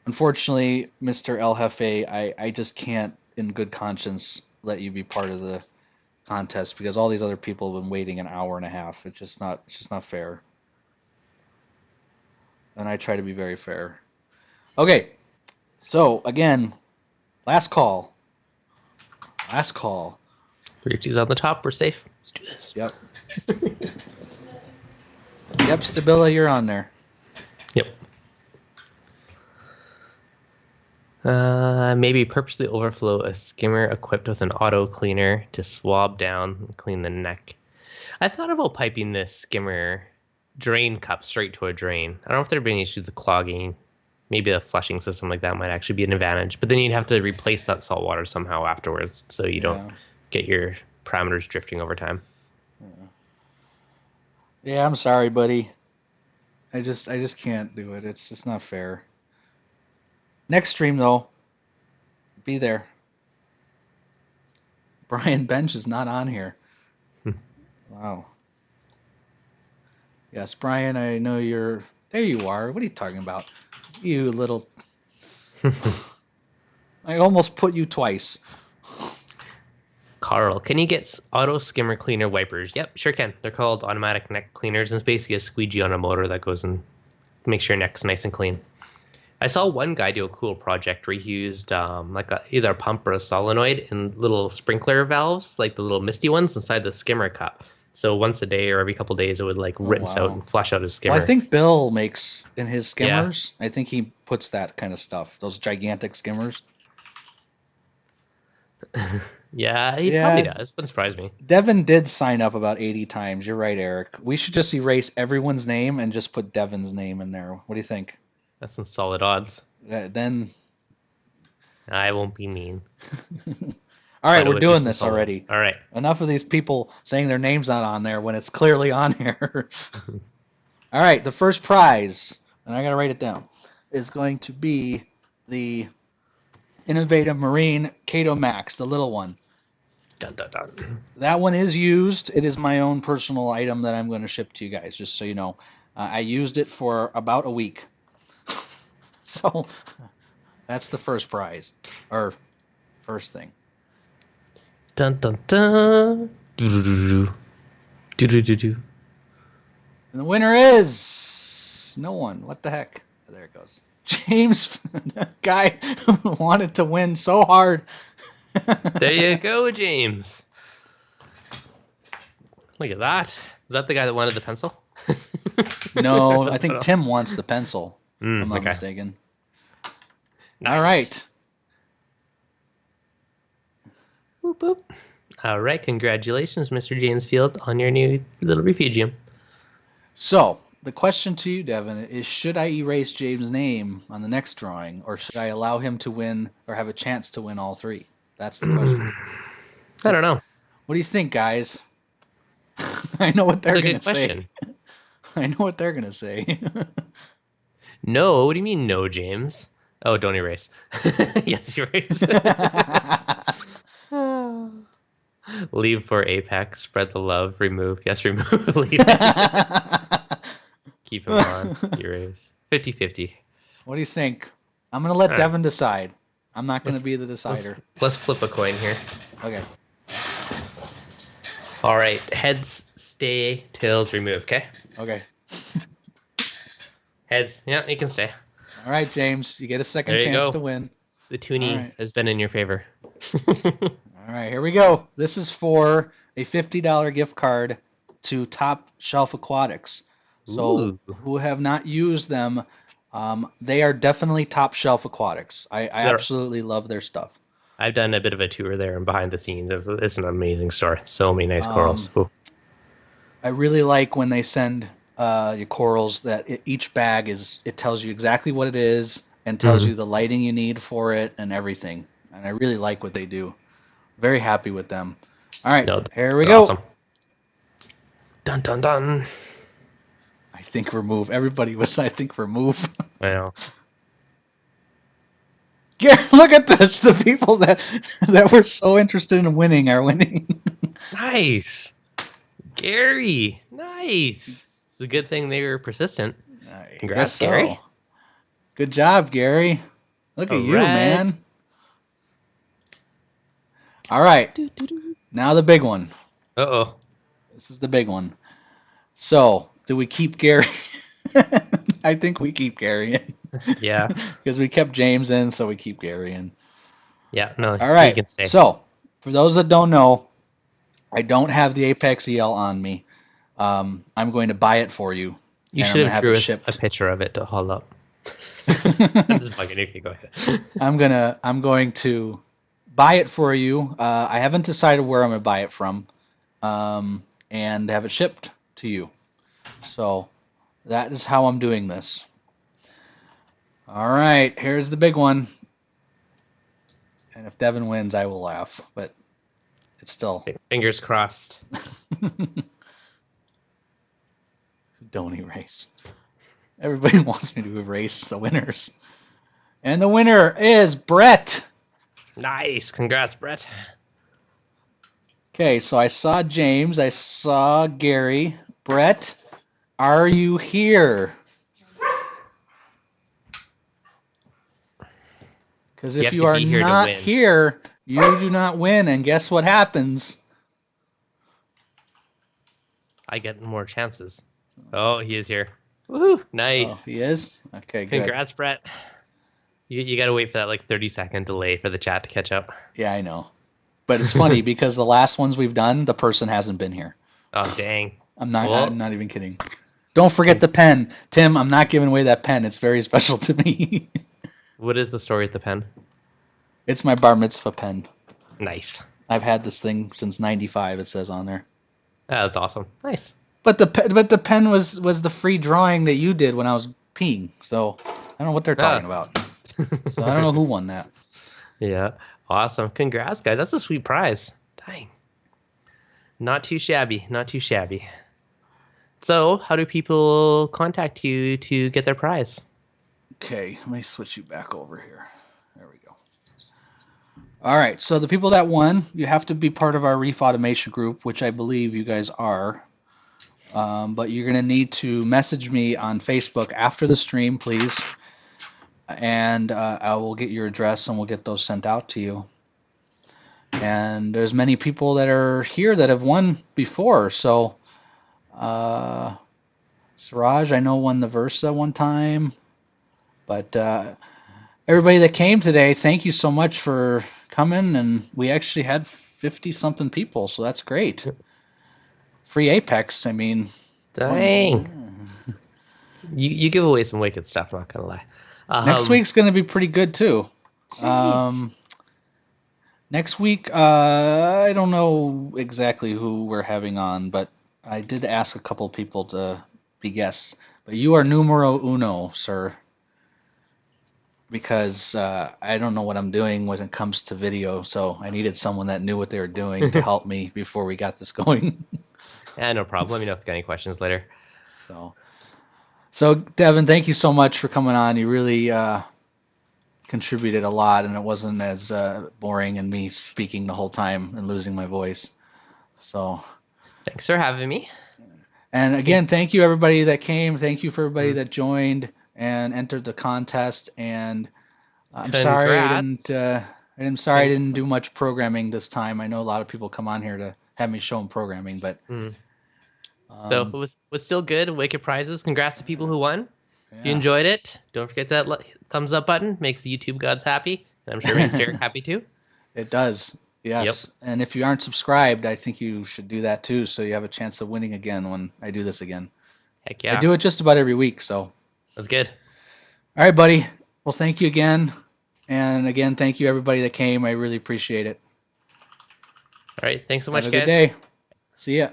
Unfortunately, Mr. El Jefe, I just can't, in good conscience, let you be part of the contest because all these other people have been waiting an hour and a half. It's just not fair. And I try to be very fair. Okay, so again, last call. Last call. Reefdudes on the top. We're safe. Let's do this. Yep. Yep, Stabila, you're on there. Yep. Maybe purposely overflow a skimmer equipped with an auto cleaner to swab down and clean the neck. I thought about piping this skimmer drain cup straight to a drain. I don't know if there'd be any issues with clogging. Maybe a flushing system like that might actually be an advantage. But then you'd have to replace that salt water somehow afterwards so you don't get your parameters drifting over time. Yeah, I'm sorry, buddy. I just can't do it. It's just not fair. Next stream though, be there. Brian Bench is not on here. Wow. Yes, Brian, I know you're there. You are. What are you talking about? You little. I almost put you twice. Carl, can you get auto skimmer cleaner wipers? Yep, sure can. They're called automatic neck cleaners, and it's basically a squeegee on a motor that goes and makes your neck's nice and clean. I saw one guy do a cool project where he used either a pump or a solenoid and little sprinkler valves, like the little misty ones inside the skimmer cup. So once a day or every couple days, it would like rinse out wow. and flush out his Well, skimmer. I think Bill makes in his Yeah. skimmers. I think he puts that kind of stuff. Those gigantic skimmers. Yeah, he probably Yeah, does. Wouldn't surprise me. Deven did sign up about 80 times. You're right, Eric. We should just erase everyone's name and just put Devin's name in there. What do you think? That's some solid odds. Then, I won't be mean, all right, but it we're would be doing some this solid. already. All right. Enough of these people saying their name's not on there when it's clearly on here. All right, the first prize, and I gotta write it down, is going to be the Innovative Marine Chaetomax, the little one. Dun, dun, dun. That one is used. It is my own personal item that I'm going to ship to you guys, just so you know. I used it for about a week. So that's the first prize, or first thing. Dun dun dun. Do do do do do. And the winner is no one. What the heck? There it goes. James, guy who wanted to win so hard. There you go, James. Look at that. Was that the guy that wanted the pencil? No, I think Tim wants the pencil. If I'm not Okay. mistaken. Nice. All right. Boop, boop. All right. Congratulations, Mr. James Field, on your new little refugium. So the question to you, Devin, is: should I erase James' name on the next drawing, or should I allow him to win or have a chance to win all three? That's the question. I don't know. What do you think, guys? I know what they're That's a going good to say. question. I know what they're going to say. No. What do you mean, no, James? Oh, don't erase. Yes, erase. Leave for Apex. Spread the love. Remove. Yes, remove. Leave. Keep him on. Erase. 50-50. What do you think? I'm going to let All right. Devin decide. I'm not going to Let's- be the decider. Let's flip a coin here. Okay. All right. Heads stay. Tails remove. Okay. Okay. Heads. Yeah, you can stay. All right, James. You get a second There you chance go. to win. The toonie All right. has been in your favor. All right, here we go. This is for a $50 gift card to Top Shelf Aquatics. So Ooh. who have not used them, they are definitely Top Shelf Aquatics. I absolutely love their stuff. I've done a bit of a tour there and behind the scenes. It's an amazing store. So many nice corals. Ooh. I really like when they send your corals that each bag it tells you exactly what it is and tells you the lighting you need for it and everything. And I really like what they do. Very happy with them. All right, here we go. Awesome. Dun dun dun. I think remove. Everybody was, I think remove. I know. Look at this. The people that were so interested in winning are winning. Nice. Gary. Nice. It's a good thing they were persistent. Congrats, Gary. Good job, Gary. Look at you, man. All right. Now the big one. Uh-oh. This is the big one. So, do we keep Gary? I think we keep Gary in. Yeah. Because we kept James in, so we keep Gary in. Yeah, no, All right. you can stay. So, for those that don't know, I don't have the ApexEL on me. I'm going to buy it for you. You should have drew us a picture of it to hold up. I'm just bugging you. Okay, go ahead. I'm going to buy it for you. I haven't decided where I'm going to buy it from, and have it shipped to you. So that is how I'm doing this. All right, here's the big one. And if Devin wins, I will laugh, but it's still. Fingers crossed. Don't erase. Everybody wants me to erase the winners. And the winner is Brett. Nice. Congrats, Brett. Okay, so I saw James. I saw Gary. Brett, are you here? Because if you are not here, you do not win. And guess what happens? I get more chances. Oh, he is here. Woohoo! Nice. Oh, he is? Okay, good. Congrats, Brett. You got to wait for that like 30-second delay for the chat to catch up. Yeah, I know. But it's funny because the last ones we've done, the person hasn't been here. Oh, dang. I'm Well, not even kidding. Don't forget the pen, Tim. I'm not giving away that pen. It's very special to me. what is the story with the pen? It's my bar mitzvah pen. Nice. I've had this thing since '95. It says on there. That's awesome. Nice. But the pen was the free drawing that you did when I was peeing. So I don't know what they're talking Ah. about. So I don't know who won that. Yeah. Awesome. Congrats, guys. That's a sweet prize. Dang. Not too shabby. Not too shabby. So, how do people contact you to get their prize? Okay, let me switch you back over here. There we go. All right, so the people that won, you have to be part of our Reef Automation group, which I believe you guys are. But you're going to need to message me on Facebook after the stream, please. And I will get your address and we'll get those sent out to you. And there's many people that are here that have won before. So Siraj, I know, won the Versa one time. But everybody that came today, thank you so much for coming. And we actually had 50-something people, so that's great. Free Apex, I mean. Dang. You give away some wicked stuff, I'm not going to lie. Next week's going to be pretty good, too. Next week, I don't know exactly who we're having on, but I did ask a couple people to be guests. But you are numero uno, sir. Because I don't know what I'm doing when it comes to video, so I needed someone that knew what they were doing to help me before we got this going. Yeah, no problem. Let me know if you got any questions later. So Deven, thank you so much for coming on. You really contributed a lot, and it wasn't as boring and me speaking the whole time and losing my voice. So thanks for having me. And again, thank you everybody that came. Thank you for everybody that joined and entered the contest. And I'm sorry I didn't do much programming this time. I know a lot of people come on here to have me show them programming, but so it was still good. Wicked prizes. Congrats to people who won. Yeah. If you enjoyed it, don't forget that thumbs up button. Makes the YouTube gods happy, and I'm sure makes Derek happy too. It does. Yes. Yep. And if you aren't subscribed, I think you should do that too, so you have a chance of winning again when I do this again. Heck yeah. I do it just about every week, so. That's good. All right, buddy. Well, thank you again. And again, thank you everybody that came. I really appreciate it. All right. Thanks so much, guys. Have a good day. See ya.